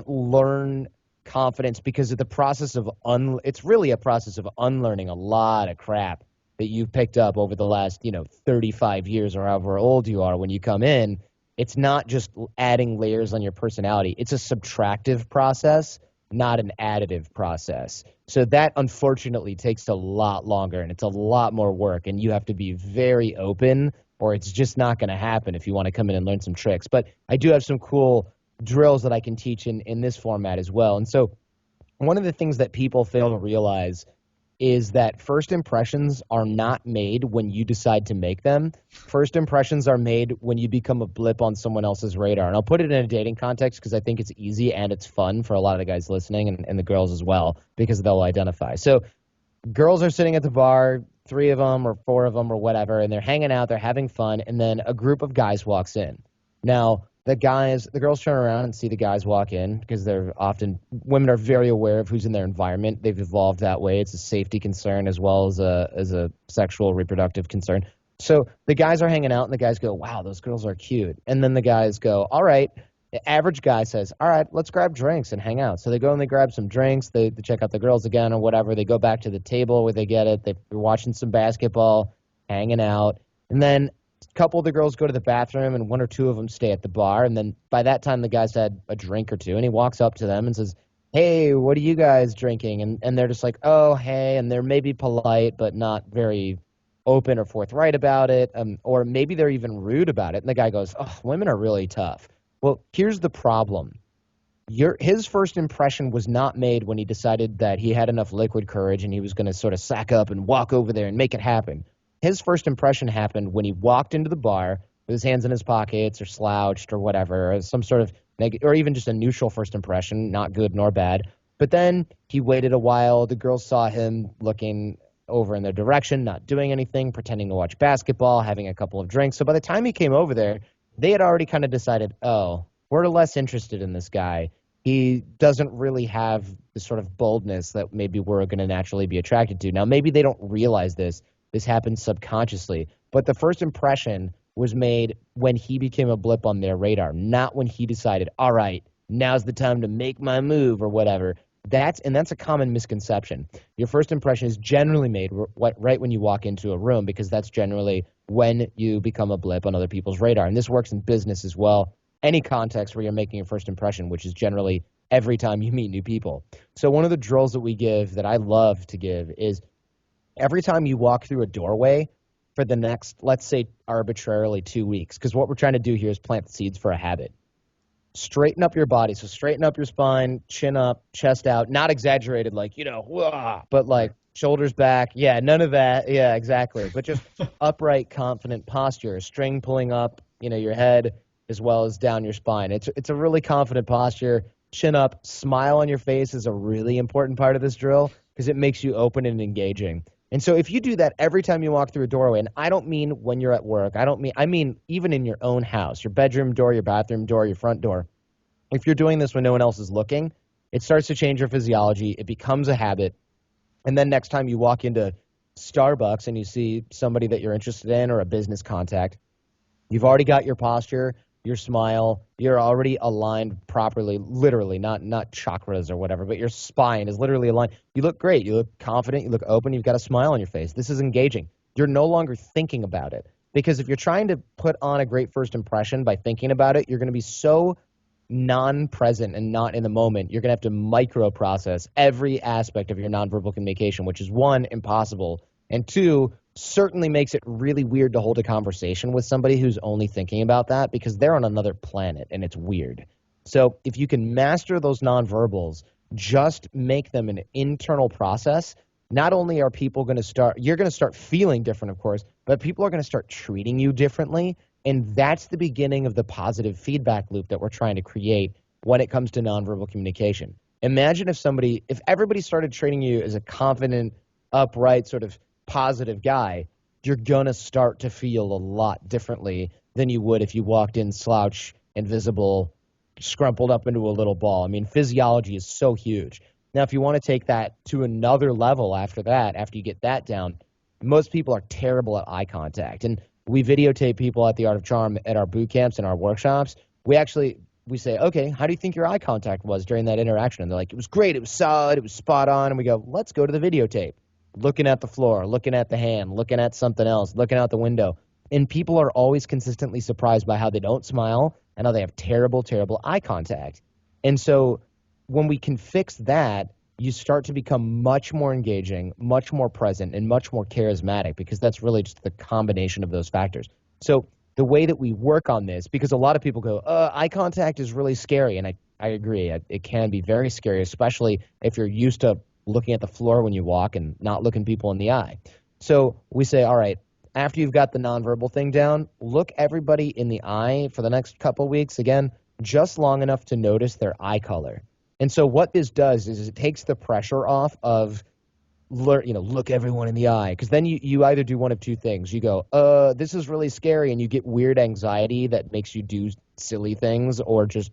learn confidence because of the process of it's really a process of unlearning a lot of crap that you've picked up over the last 35 years or however old you are when you come in. It's not just adding layers on your personality. It's a subtractive process, not an additive process. So that unfortunately takes a lot longer and it's a lot more work, and you have to be very open or it's just not going to happen if you want to come in and learn some tricks. But I do have some cool drills that I can teach in this format as well. And so one of the things that people fail to realize is that first impressions are not made when you decide to make them. First impressions are made when you become a blip on someone else's radar. And I'll put it in a dating context because I think it's easy and it's fun for a lot of the guys listening and the girls as well, because they'll identify. So girls are sitting at the bar, 3 of them or 4 of them or whatever, and they're hanging out, they're having fun, and then a group of guys walks in. Now, the girls turn around and see the guys walk in because women are very aware of who's in their environment. They've evolved that way. It's a safety concern as well as a sexual reproductive concern. So the guys are hanging out and the guys go, wow, those girls are cute. And then the guys go, all right. The average guy says, all right, let's grab drinks and hang out. So they go and they grab some drinks. They check out the girls again or whatever. They go back to the table where they get it. They're watching some basketball, hanging out. And then couple of the girls go to the bathroom and 1 or 2 of them stay at the bar. And then by that time, the guy's had a drink or 2 and he walks up to them and says, hey, what are you guys drinking? And they're just like, oh, hey. And they're maybe polite, but not very open or forthright about it. Or maybe they're even rude about it. And the guy goes, oh, women are really tough. Well, here's the problem. His first impression was not made when he decided that he had enough liquid courage and he was going to sort of sack up and walk over there and make it happen. His first impression happened when he walked into the bar with his hands in his pockets or slouched or whatever, or some sort of or even just a neutral first impression, not good nor bad. But then he waited a while. The girls saw him looking over in their direction, not doing anything, pretending to watch basketball, having a couple of drinks. So by the time he came over there, they had already kind of decided, oh, we're less interested in this guy. He doesn't really have the sort of boldness that maybe we're going to naturally be attracted to. Now, maybe they don't realize this. This happens subconsciously. But the first impression was made when he became a blip on their radar, not when he decided, all right, now's the time to make my move or whatever. That's a common misconception. Your first impression is generally made right when you walk into a room, because that's generally when you become a blip on other people's radar. And this works in business as well. Any context where you're making your first impression, which is generally every time you meet new people. So one of the drills that we give that I love to give is every time you walk through a doorway for the next, let's say, arbitrarily 2 weeks, because what we're trying to do here is plant the seeds for a habit. Straighten up your body. So straighten up your spine, chin up, chest out, not exaggerated like, wah, but like shoulders back. Yeah, none of that. Yeah, exactly. But just upright, confident posture, a string pulling up, your head as well as down your spine. It's a really confident posture. Chin up, smile on your face is a really important part of this drill because it makes you open and engaging. And so if you do that every time you walk through a doorway, and I don't mean when you're at work, I mean even in your own house, your bedroom door, your bathroom door, your front door, if you're doing this when no one else is looking, it starts to change your physiology. It becomes a habit. And then next time you walk into Starbucks and you see somebody that you're interested in or a business contact, you've already got your posture, your smile, you're already aligned properly, literally, not chakras or whatever, but your spine is literally aligned. You look great. You look confident. You look open. You've got a smile on your face. This is engaging. You're no longer thinking about it. Because if you're trying to put on a great first impression by thinking about it, you're going to be so non-present and not in the moment. You're going to have to micro-process every aspect of your nonverbal communication, which is one, impossible, and two, certainly makes it really weird to hold a conversation with somebody who's only thinking about that because they're on another planet and it's weird. So if you can master those nonverbals, just make them an internal process, not only are people going to start, you're going to start feeling different, of course, but people are going to start treating you differently. And that's the beginning of the positive feedback loop that we're trying to create when it comes to nonverbal communication. Imagine if everybody started treating you as a confident, upright, sort of positive guy, you're going to start to feel a lot differently than you would if you walked in slouch, invisible, scrumpled up into a little ball. I mean, physiology is so huge. Now, if you want to take that to another level after you get that down, most people are terrible at eye contact. And we videotape people at the Art of Charm at our boot camps and our workshops. We say, okay, how do you think your eye contact was during that interaction? And they're like, it was great, it was solid, it was spot on. And we go, let's go to the videotape. Looking at the floor, looking at the hand, looking at something else, looking out the window. And people are always consistently surprised by how they don't smile and how they have terrible, terrible eye contact. And so when we can fix that, you start to become much more engaging, much more present, and much more charismatic because that's really just the combination of those factors. So the way that we work on this, because a lot of people go, eye contact is really scary. And I agree. It can be very scary, especially if you're used to looking at the floor when you walk and not looking people in the eye. So we say, all right, after you've got the nonverbal thing down, look everybody in the eye for the next couple of weeks, again, just long enough to notice their eye color. And so what this does is it takes the pressure off of, look everyone in the eye. Because then you either do one of two things. You go, this is really scary, and you get weird anxiety that makes you do silly things or just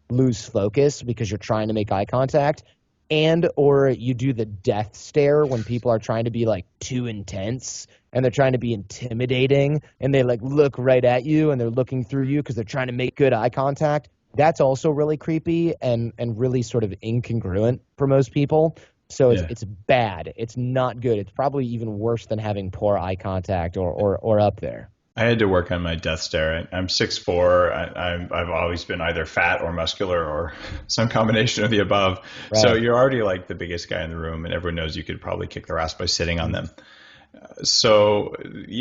lose focus because you're trying to make eye contact. Or you do the death stare when people are trying to be like too intense and they're trying to be intimidating and they like look right at you and they're looking through you because they're trying to make good eye contact. That's also really creepy and really sort of incongruent for most people. So it's bad. It's not good. It's probably even worse than having poor eye contact or up there. I had to work on my death stare. I'm 6'4". I've always been either fat or muscular or some combination of the above. Right. So you're already like the biggest guy in the room, and everyone knows you could probably kick their ass by sitting on them. So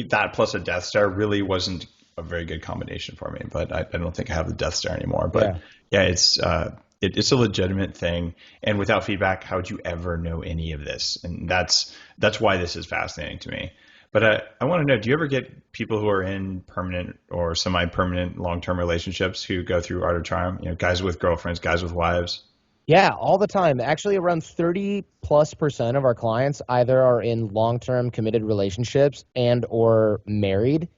that plus a death stare really wasn't a very good combination for me. But I don't think I have the death stare anymore. But it's a legitimate thing. And without feedback, how would you ever know any of this? And that's why this is fascinating to me. But I want to know, do you ever get people who are in permanent or semi-permanent long-term relationships who go through Art of Charm? Guys with girlfriends, guys with wives? Yeah, all the time. Actually, around 30+% of our clients either are in long-term committed relationships and or married.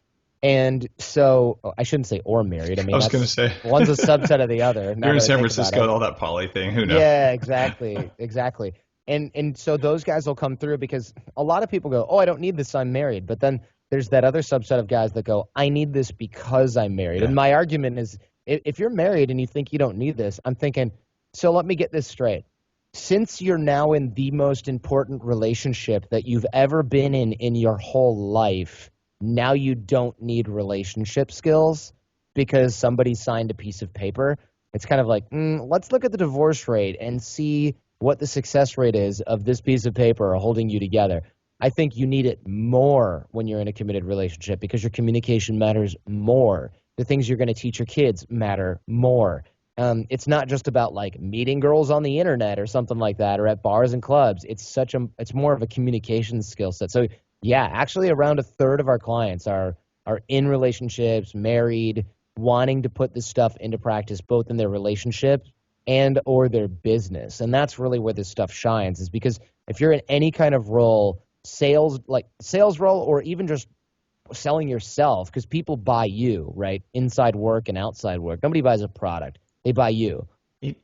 And so I shouldn't say or married. I mean, I was going to say one's a subset of the other. You're in San Francisco, all that poly thing. Who knows? Yeah, exactly. And so those guys will come through because a lot of people go, I don't need this, I'm married. But then there's that other subset of guys that go, I need this because I'm married. Yeah. And my argument is, if you're married and you think you don't need this, I'm thinking, so let me get this straight. Since you're now in the most important relationship that you've ever been in your whole life, now you don't need relationship skills because somebody signed a piece of paper. It's kind of like, let's look at the divorce rate and see what the success rate is of this piece of paper holding you together. I think you need it more when you're in a committed relationship because your communication matters more. The things you're going to teach your kids matter more. It's not just about like meeting girls on the internet or something like that or at bars and clubs. It's more of a communication skill set. So yeah, actually around a third of our clients are in relationships, married, wanting to put this stuff into practice both in their relationship and or their business. And that's really where this stuff shines, is because if you're in any kind of role, sales role, or even just selling yourself, because people buy you, right? Inside work and outside work. Nobody buys a product. They buy you.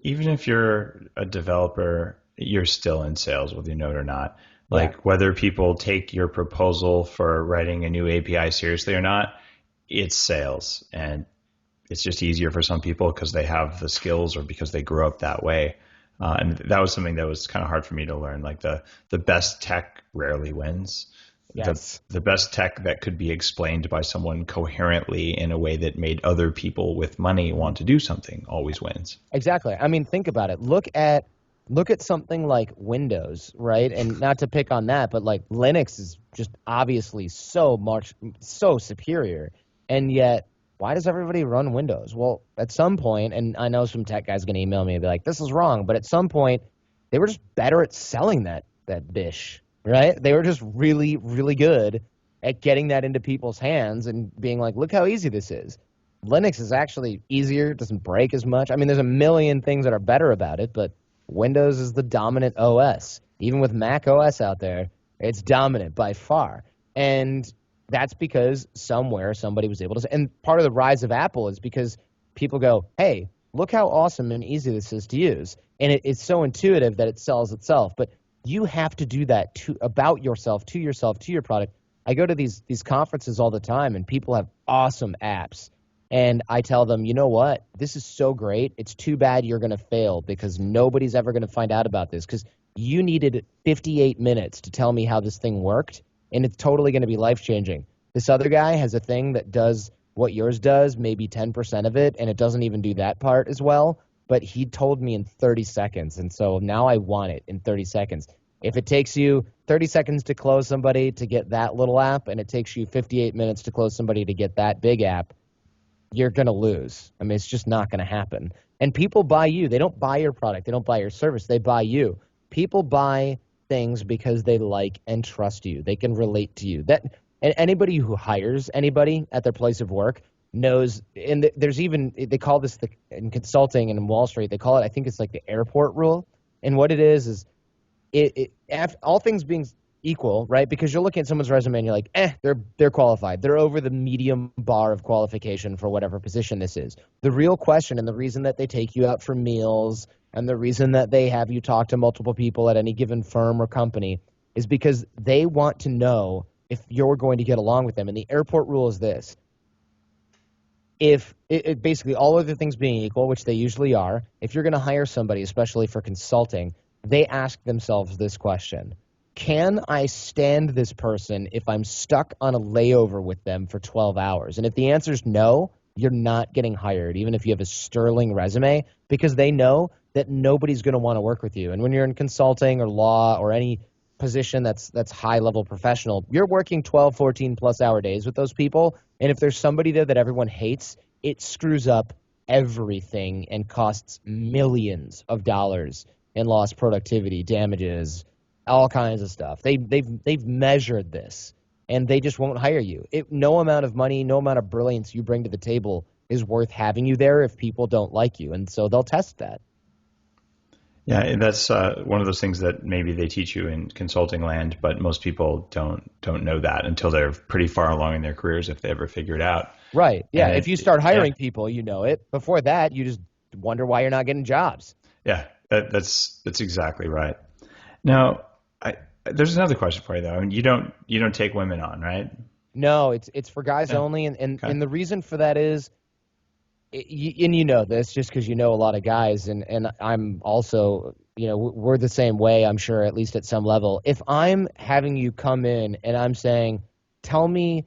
Even if you're a developer, you're still in sales, whether you know it or not. Like whether people take your proposal for writing a new API seriously or not, it's sales. And it's just easier for some people because they have the skills or because they grew up that way. And that was something that was kind of hard for me to learn. Like the best tech rarely wins. Yes. The best tech that could be explained by someone coherently in a way that made other people with money want to do something always wins. Exactly. I mean, think about it. Look at something like Windows, right? And not to pick on that, but like Linux is just obviously so superior. And yet, why does everybody run Windows? Well, at some point, and I know some tech guy's going to email me and be like, this is wrong. But at some point, they were just better at selling that dish, right? They were just really, really good at getting that into people's hands and being like, look how easy this is. Linux is actually easier, doesn't break as much. I mean, there's a million things that are better about it, but Windows is the dominant OS. Even with Mac OS out there, it's dominant by far. And that's because somewhere somebody was able to. And part of the rise of Apple is because people go, hey, look how awesome and easy this is to use. And it's so intuitive that it sells itself. But you have to do that about yourself, to your product. I go to these conferences all the time, and people have awesome apps. And I tell them, you know what? This is so great. It's too bad you're going to fail because nobody's ever going to find out about this because you needed 58 minutes to tell me how this thing worked, and it's totally going to be life-changing. This other guy has a thing that does what yours does, maybe 10% of it, and it doesn't even do that part as well, but he told me in 30 seconds, and so now I want it in 30 seconds. If it takes you 30 seconds to close somebody to get that little app, and it takes you 58 minutes to close somebody to get that big app, you're going to lose. I mean, it's just not going to happen. And people buy you. They don't buy your product. They don't buy your service. They buy you. People buy things because they like and trust you. They can relate to you. And anybody who hires anybody at their place of work knows, and there's even, they call this in consulting and in Wall Street, they call it, I think it's like the airport rule. And what it is all things being equal, right? Because you're looking at someone's resume and you're like, they're qualified. They're over the medium bar of qualification for whatever position this is. The real question and the reason that they take you out for meals and the reason that they have you talk to multiple people at any given firm or company is because they want to know if you're going to get along with them. And the airport rule is this. If it basically all other things being equal, which they usually are, if you're going to hire somebody, especially for consulting, they ask themselves this question. Can I stand this person if I'm stuck on a layover with them for 12 hours? And if the answer is no, you're not getting hired, even if you have a sterling resume, because they know that nobody's going to want to work with you. And when you're in consulting or law or any position that's high-level professional, you're working 12, 14-plus hour days with those people. And if there's somebody there that everyone hates, it screws up everything and costs millions of dollars in lost productivity, damages, all kinds of stuff. They've measured this, and they just won't hire you. No amount of money, no amount of brilliance you bring to the table is worth having you there if people don't like you, and so they'll test that. Yeah, and that's one of those things that maybe they teach you in consulting land, but most people don't know that until they're pretty far along in their careers, if they ever figure it out. Right. Yeah. And if you start hiring people, you know it. Before that, you just wonder why you're not getting jobs. Yeah, that's exactly right. Now, there's another question for you though. I mean, you don't take women on, right? No, it's for guys only, and the reason for that is, and you know this just because you know a lot of guys, and I'm also, we're the same way, I'm sure, at least at some level. If I'm having you come in and I'm saying, tell me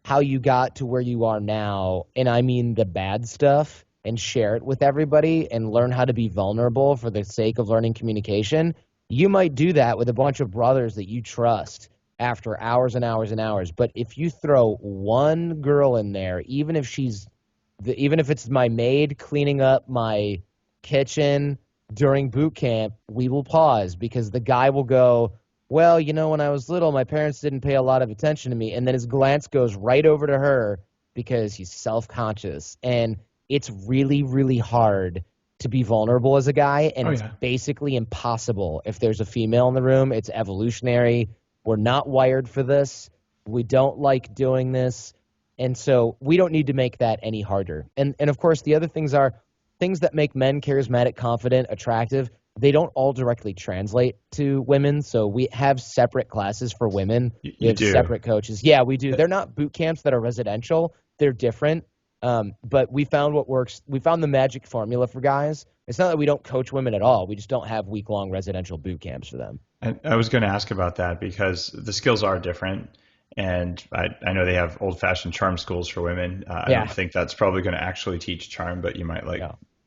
how you got to where you are now, and I mean the bad stuff, and share it with everybody and learn how to be vulnerable for the sake of learning communication, you might do that with a bunch of brothers that you trust after hours and hours and hours. But if you throw one girl in there, even if it's my maid cleaning up my kitchen during boot camp, we will pause because the guy will go, well, when I was little, my parents didn't pay a lot of attention to me. And then his glance goes right over to her because he's self-conscious. And it's really, really hard to be vulnerable as a guy. And it's basically impossible if there's a female in the room. It's evolutionary. We're not wired for this. We don't like doing this. And so we don't need to make that any harder. And of course, the other things are, things that make men charismatic, confident, attractive, they don't all directly translate to women. So we have separate classes for women. We have separate coaches. Yeah, we do. They're not boot camps that are residential. They're different. But we found what works. We found the magic formula for guys. It's not that we don't coach women at all. We just don't have week-long residential boot camps for them. I was going to ask about that because the skills are different. And I know they have old-fashioned charm schools for women. I don't think that's probably going to actually teach charm, but you might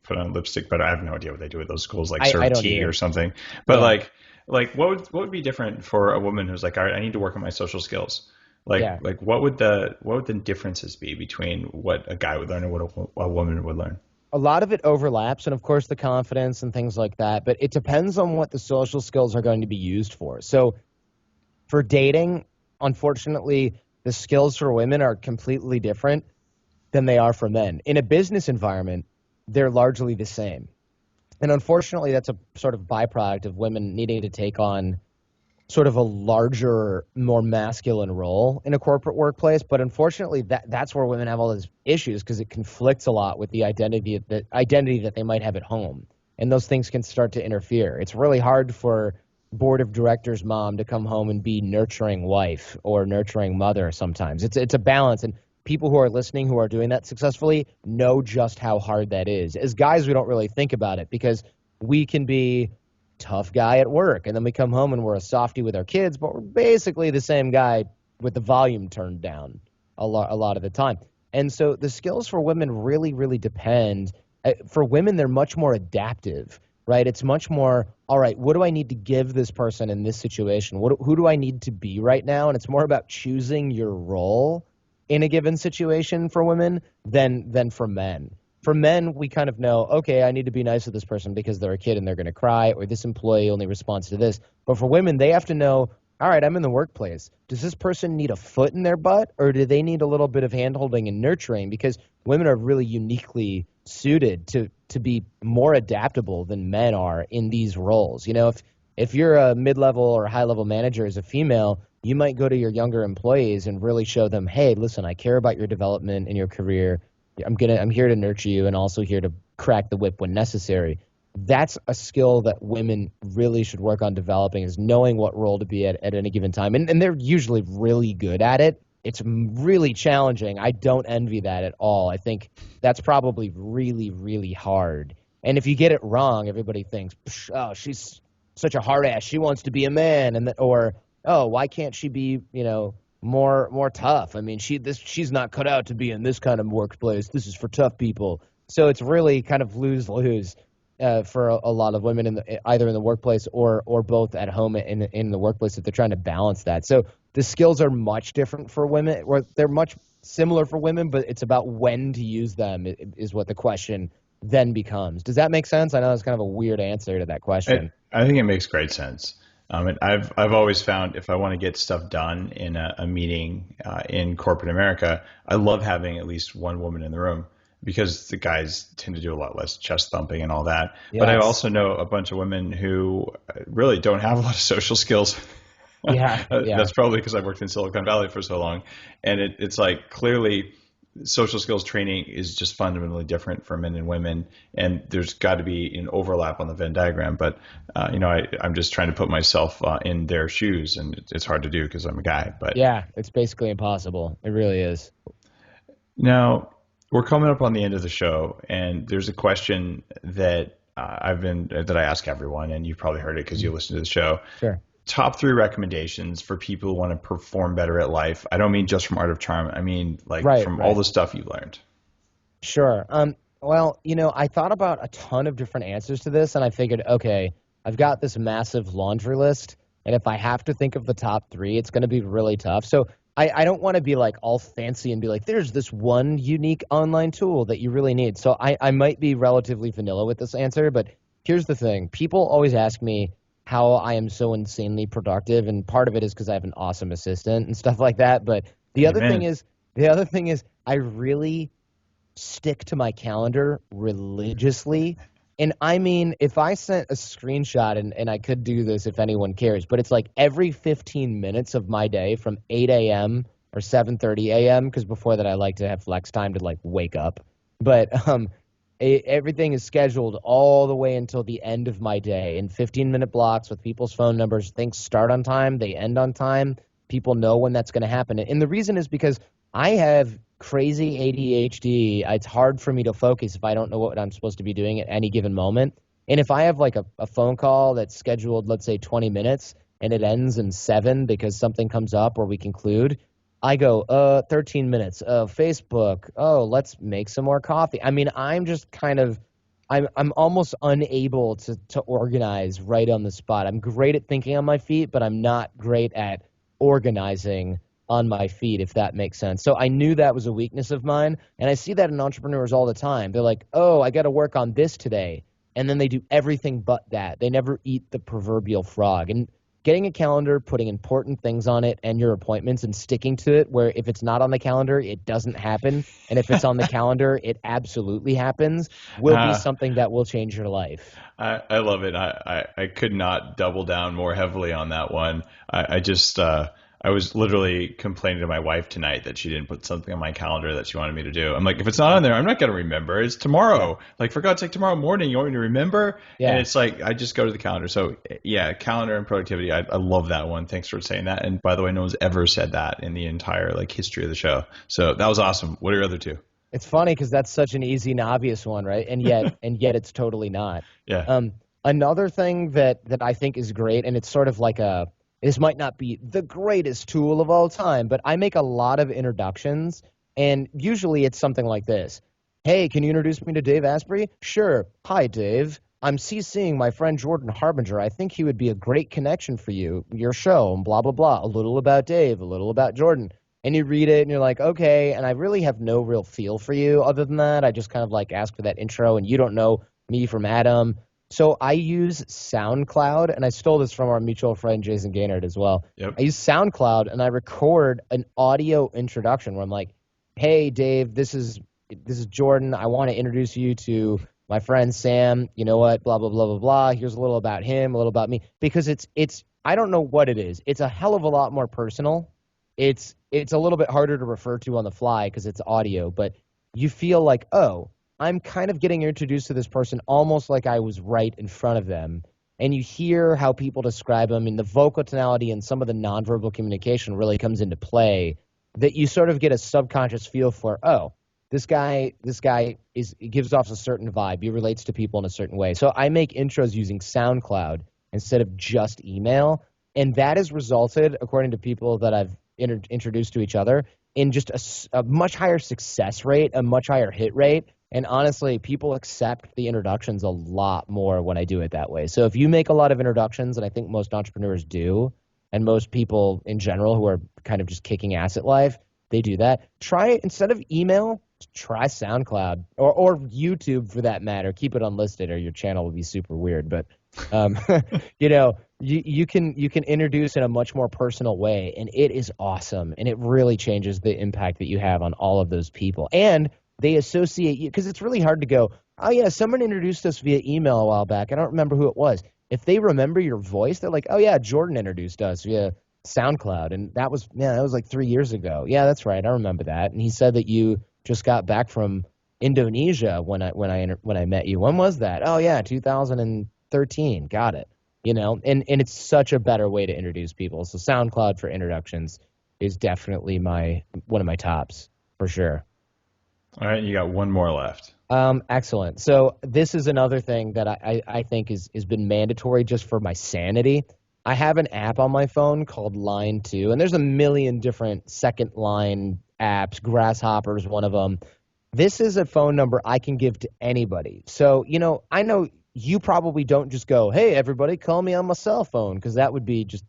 put on lipstick. But I have no idea what they do with those schools, like serve tea or something. But like what would be different for a woman who's like, all right, I need to work on my social skills. Like what would the differences be between what a guy would learn and what a woman would learn? A lot of it overlaps, and of course the confidence and things like that. But it depends on what the social skills are going to be used for. So for dating, unfortunately, the skills for women are completely different than they are for men. In a business environment, they're largely the same. And unfortunately, that's a sort of byproduct of women needing to take on sort of a larger, more masculine role in a corporate workplace. But unfortunately, that's where women have all these issues because it conflicts a lot with the identity that they might have at home. And those things can start to interfere. It's really hard for board of directors mom to come home and be nurturing wife or nurturing mother sometimes. It's a balance. And people who are listening who are doing that successfully know just how hard that is. As guys, we don't really think about it because we can be tough guy at work, and then we come home and we're a softie with our kids, but we're basically the same guy with the volume turned down a lot of the time. And so the skills for women really, really depend. For women, they're much more adaptive, right? It's much more, all right, what do I need to give this person in this situation? Who do I need to be right now? And it's more about choosing your role in a given situation for women than for men. For men, we kind of know, okay, I need to be nice to this person because they're a kid and they're going to cry, or this employee only responds to this. But for women, they have to know, all right, I'm in the workplace. Does this person need a foot in their butt, or do they need a little bit of hand-holding and nurturing? Because women are really uniquely suited to be more adaptable than men are in these roles. You know, if you're a mid-level or high-level manager as a female, you might go to your younger employees and really show them, hey, listen, I care about your development in your career. I'm here to nurture you and also here to crack the whip when necessary. That's a skill that women really should work on developing, is knowing what role to be at any given time. And they're usually really good at it. It's really challenging. I don't envy that at all. I think that's probably really, really hard. And if you get it wrong, everybody thinks, oh, she's such a hard ass. She wants to be a man. Or, oh, why can't she be, more tough? I mean, she's not cut out to be in this kind of workplace. This is for tough people. So it's really kind of lose-lose for a lot of women either in the workplace or both at home in the workplace if they're trying to balance that. So the skills are much different for women, or they're much similar for women, but it's about when to use them is what the question then becomes. Does that make sense? I know that's kind of a weird answer to that question. I think it makes great sense. And I've always found if I want to get stuff done in a meeting in corporate America, I love having at least one woman in the room because the guys tend to do a lot less chest thumping and all that. Yes. But I also know a bunch of women who really don't have a lot of social skills. Yeah. That's probably because I've worked in Silicon Valley for so long. And it's like clearly social skills training is just fundamentally different for men and women, and there's got to be an overlap on the Venn diagram. But I'm just trying to put myself in their shoes, and it's hard to do because I'm a guy. But yeah, it's basically impossible. It really is. Now we're coming up on the end of the show, and there's a question that I ask everyone, and you've probably heard it because you listen to the show. Sure. Top 3 recommendations for people who want to perform better at life. I don't mean just from Art of Charm. I mean from all the stuff you learned. Sure. Well, I thought about a ton of different answers to this, and I figured, okay, I've got this massive laundry list, and if I have to think of the top 3, it's going to be really tough. So I don't want to be like all fancy and be like, there's this one unique online tool that you really need. So I might be relatively vanilla with this answer, but here's the thing. People always ask me how I am so insanely productive, and part of it is because I have an awesome assistant and stuff like that. But the other thing is I really stick to my calendar religiously. And I mean, if I sent a screenshot, and I could do this if anyone cares, but it's like every 15 minutes of my day from 8 a.m. or 7:30 a.m., because before that I like to have flex time to like wake up. But Everything is scheduled all the way until the end of my day in 15-minute blocks with people's phone numbers. Things start on time, they end on time. People know when that's going to happen. And the reason is because I have crazy ADHD. It's hard for me to focus if I don't know what I'm supposed to be doing at any given moment. And if I have like a phone call that's scheduled, let's say 20 minutes, and it ends in 7 because something comes up or we conclude, I go, 13 minutes of Facebook. Oh, let's make some more coffee. I mean, I'm just kind of, I'm almost unable to organize right on the spot. I'm great at thinking on my feet, but I'm not great at organizing on my feet, if that makes sense. So I knew that was a weakness of mine. And I see that in entrepreneurs all the time. They're like, oh, I got to work on this today. And then they do everything but that. They never eat the proverbial frog. And getting a calendar, putting important things on it and your appointments and sticking to it, where if it's not on the calendar, it doesn't happen. And if it's on the calendar, it absolutely happens, will be something that will change your life. I love it. I could not double down more heavily on that one. I was literally complaining to my wife tonight that she didn't put something on my calendar that she wanted me to do. I'm like, if it's not on there, I'm not going to remember. It's tomorrow. Like, for God's sake, tomorrow morning, you want me to remember? Yeah. And it's like, I just go to the calendar. So yeah, calendar and productivity. I love that one. Thanks for saying that. And by the way, no one's ever said that in the entire like history of the show. So that was awesome. What are your other two? It's funny because that's such an easy and obvious one, right? And yet it's totally not. Yeah. Another thing that I think is great, and it's sort of like this might not be the greatest tool of all time, but I make a lot of introductions, and usually it's something like this. Hey, can you introduce me to Dave Asprey? Sure. Hi, Dave. I'm CCing my friend Jordan Harbinger. I think he would be a great connection for you, your show, and blah, blah, blah. A little about Dave, a little about Jordan. And you read it, and you're like, okay, and I really have no real feel for you other than that. I just kind of like ask for that intro, and you don't know me from Adam. So I use SoundCloud, and I stole this from our mutual friend Jason Gaynard as well. Yep. I use SoundCloud, and I record an audio introduction where I'm like, hey, Dave, this is Jordan. I want to introduce you to my friend Sam. You know what? Blah, blah, blah, blah, blah. Here's a little about him, a little about me. Because it's I don't know what it is. It's a hell of a lot more personal. It's a little bit harder to refer to on the fly because it's audio, but you feel like, oh, I'm kind of getting introduced to this person almost like I was right in front of them. And you hear how people describe them, and the vocal tonality and some of the nonverbal communication really comes into play, that you sort of get a subconscious feel for, oh, this guy gives off a certain vibe. He relates to people in a certain way. So I make intros using SoundCloud instead of just email. And that has resulted, according to people that I've introduced to each other, in just a much higher success rate, a much higher hit rate. And honestly, people accept the introductions a lot more when I do it that way. So if you make a lot of introductions, and I think most entrepreneurs do, and most people in general who are kind of just kicking ass at life, they do that. Try it instead of email. Try SoundCloud or YouTube for that matter. Keep it unlisted, or your channel will be super weird. But you can introduce in a much more personal way, and it is awesome, and it really changes the impact that you have on all of those people. And they associate you, because it's really hard to go, oh yeah, someone introduced us via email a while back. I don't remember who it was. If they remember your voice, they're like, oh yeah, Jordan introduced us via SoundCloud, and that was like 3 years ago. Yeah, that's right, I remember that. And he said that you just got back from Indonesia when I met you. When was that? Oh yeah, 2013. Got it. And it's such a better way to introduce people. So SoundCloud for introductions is definitely one of my tops for sure. All right, you got one more left. Excellent. So this is another thing that I think has been mandatory just for my sanity. I have an app on my phone called Line 2, and there's a million different second line apps. Grasshopper's one of them. This is a phone number I can give to anybody. So, I know you probably don't just go, hey, everybody, call me on my cell phone, because that would be just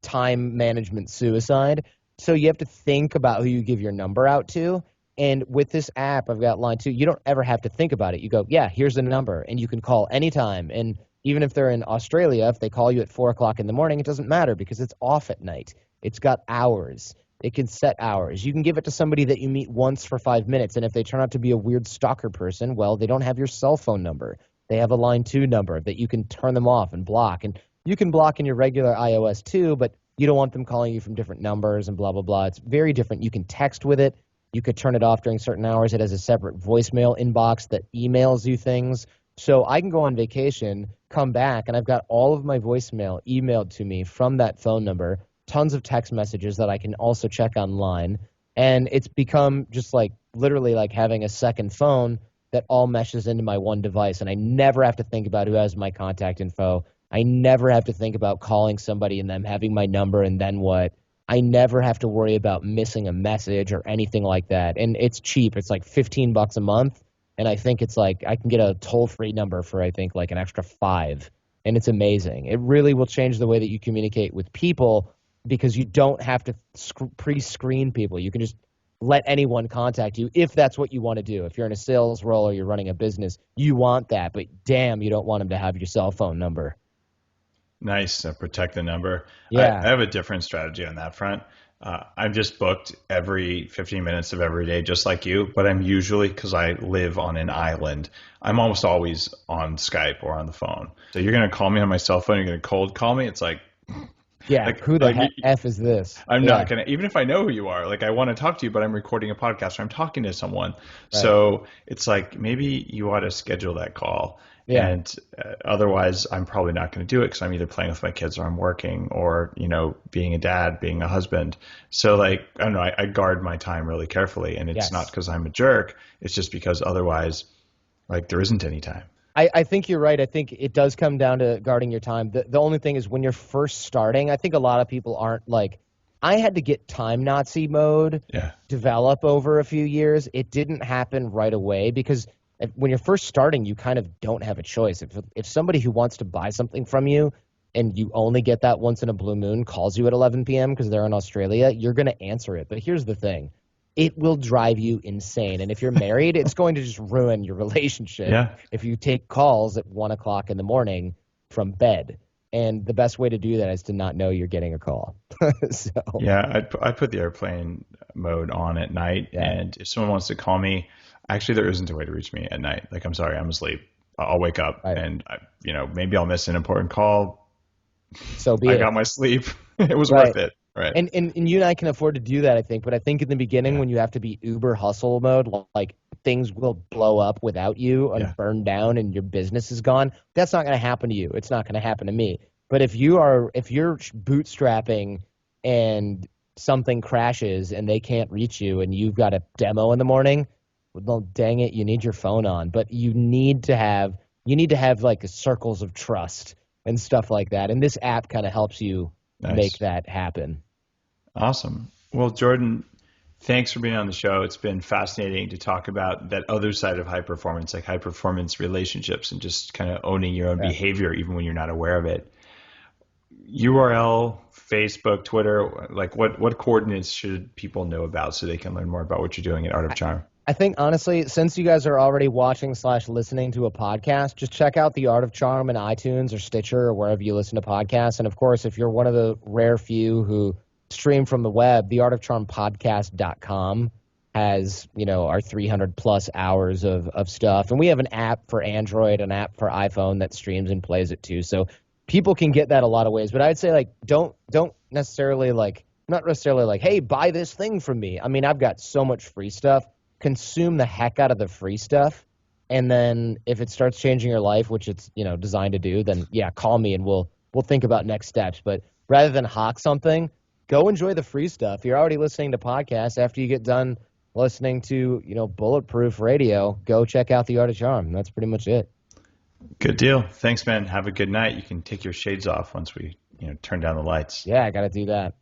time management suicide. So you have to think about who you give your number out to. And with this app, I've got Line 2, you don't ever have to think about it. You go, yeah, here's a number, and you can call anytime. And even if they're in Australia, if they call you at 4 o'clock in the morning, it doesn't matter because it's off at night. It's got hours. It can set hours. You can give it to somebody that you meet once for 5 minutes, and if they turn out to be a weird stalker person, well, they don't have your cell phone number. They have a Line 2 number that you can turn them off and block. And you can block in your regular iOS too, but you don't want them calling you from different numbers and blah, blah, blah. It's very different. You can text with it. You could turn it off during certain hours. It has a separate voicemail inbox that emails you things. So I can go on vacation, come back, and I've got all of my voicemail emailed to me from that phone number, tons of text messages that I can also check online. And it's become just like literally like having a second phone that all meshes into my one device. And I never have to think about who has my contact info. I never have to think about calling somebody and them having my number and then what. I never have to worry about missing a message or anything like that. And it's cheap. It's like $15 a month. And I think it's like I can get a toll-free number for, I think, like an extra $5. And it's amazing. It really will change the way that you communicate with people because you don't have to pre-screen people. You can just let anyone contact you if that's what you want to do. If you're in a sales role or you're running a business, you want that. But damn, you don't want them to have your cell phone number. Nice. Protect the number. Yeah. I have a different strategy on that front. I'm just booked every 15 minutes of every day, just like you, but I'm usually, because I live on an island, I'm almost always on Skype or on the phone. So you're going to call me on my cell phone, you're going to cold call me. It's like, yeah, like, who the F is this? I'm not going to, even if I know who you are, like I want to talk to you, but I'm recording a podcast or I'm talking to someone. Right. So it's like, maybe you ought to schedule that call. Yeah. And otherwise, I'm probably not going to do it because I'm either playing with my kids or I'm working or, being a dad, being a husband. So like, I don't know, I guard my time really carefully. And it's not because I'm a jerk. It's just because otherwise, like there isn't any time. I think you're right. I think it does come down to guarding your time. The only thing is when you're first starting, I think a lot of people aren't like, I had to get time Nazi mode develop over a few years. It didn't happen right away because when you're first starting, you kind of don't have a choice. If somebody who wants to buy something from you and you only get that once in a blue moon calls you at 11 p.m. because they're in Australia, you're going to answer it. But here's the thing. It will drive you insane. And if you're married, it's going to just ruin your relationship if you take calls at 1 o'clock in the morning from bed. And the best way to do that is to not know you're getting a call. Yeah, I put the airplane mode on at night. Yeah. And if someone wants to call me, actually, there isn't a way to reach me at night. Like, I'm sorry, I'm asleep. I'll wake up and, maybe I'll miss an important call. So be it. I got my sleep. It was worth it. Right. And you and I can afford to do that, I think. But I think in the beginning when you have to be uber hustle mode, like things will blow up without you and burn down and your business is gone. That's not going to happen to you. It's not going to happen to me. But if you're bootstrapping and something crashes and they can't reach you and you've got a demo in the morning, well, dang it, you need your phone on. But you need to have like circles of trust and stuff like that. And this app kind of helps you make that happen. Awesome. Well, Jordan, thanks for being on the show. It's been fascinating to talk about that other side of high performance, like high performance relationships and just kind of owning your own behavior, even when you're not aware of it. URL, Facebook, Twitter, like what coordinates should people know about so they can learn more about what you're doing at Art of Charm? I think, honestly, since you guys are already watching / listening to a podcast, just check out The Art of Charm in iTunes or Stitcher or wherever you listen to podcasts. And, of course, if you're one of the rare few who stream from the web, theartofcharmpodcast.com has, our 300-plus hours of stuff. And we have an app for Android, an app for iPhone that streams and plays it, too. So people can get that a lot of ways. But I'd say, like, don't necessarily, like, not necessarily like, hey, buy this thing from me. I mean, I've got so much free stuff. Consume the heck out of the free stuff, and then if it starts changing your life, which it's designed to do, then call me and we'll think about next steps. But rather than hawk something, go enjoy the free stuff. You're already listening to podcasts. After you get done listening to Bulletproof Radio, go check out The Art of Charm. That's pretty much it. Good deal. Thanks, man. Have a good night. You can take your shades off once we turn down the lights. Yeah, I got to do that.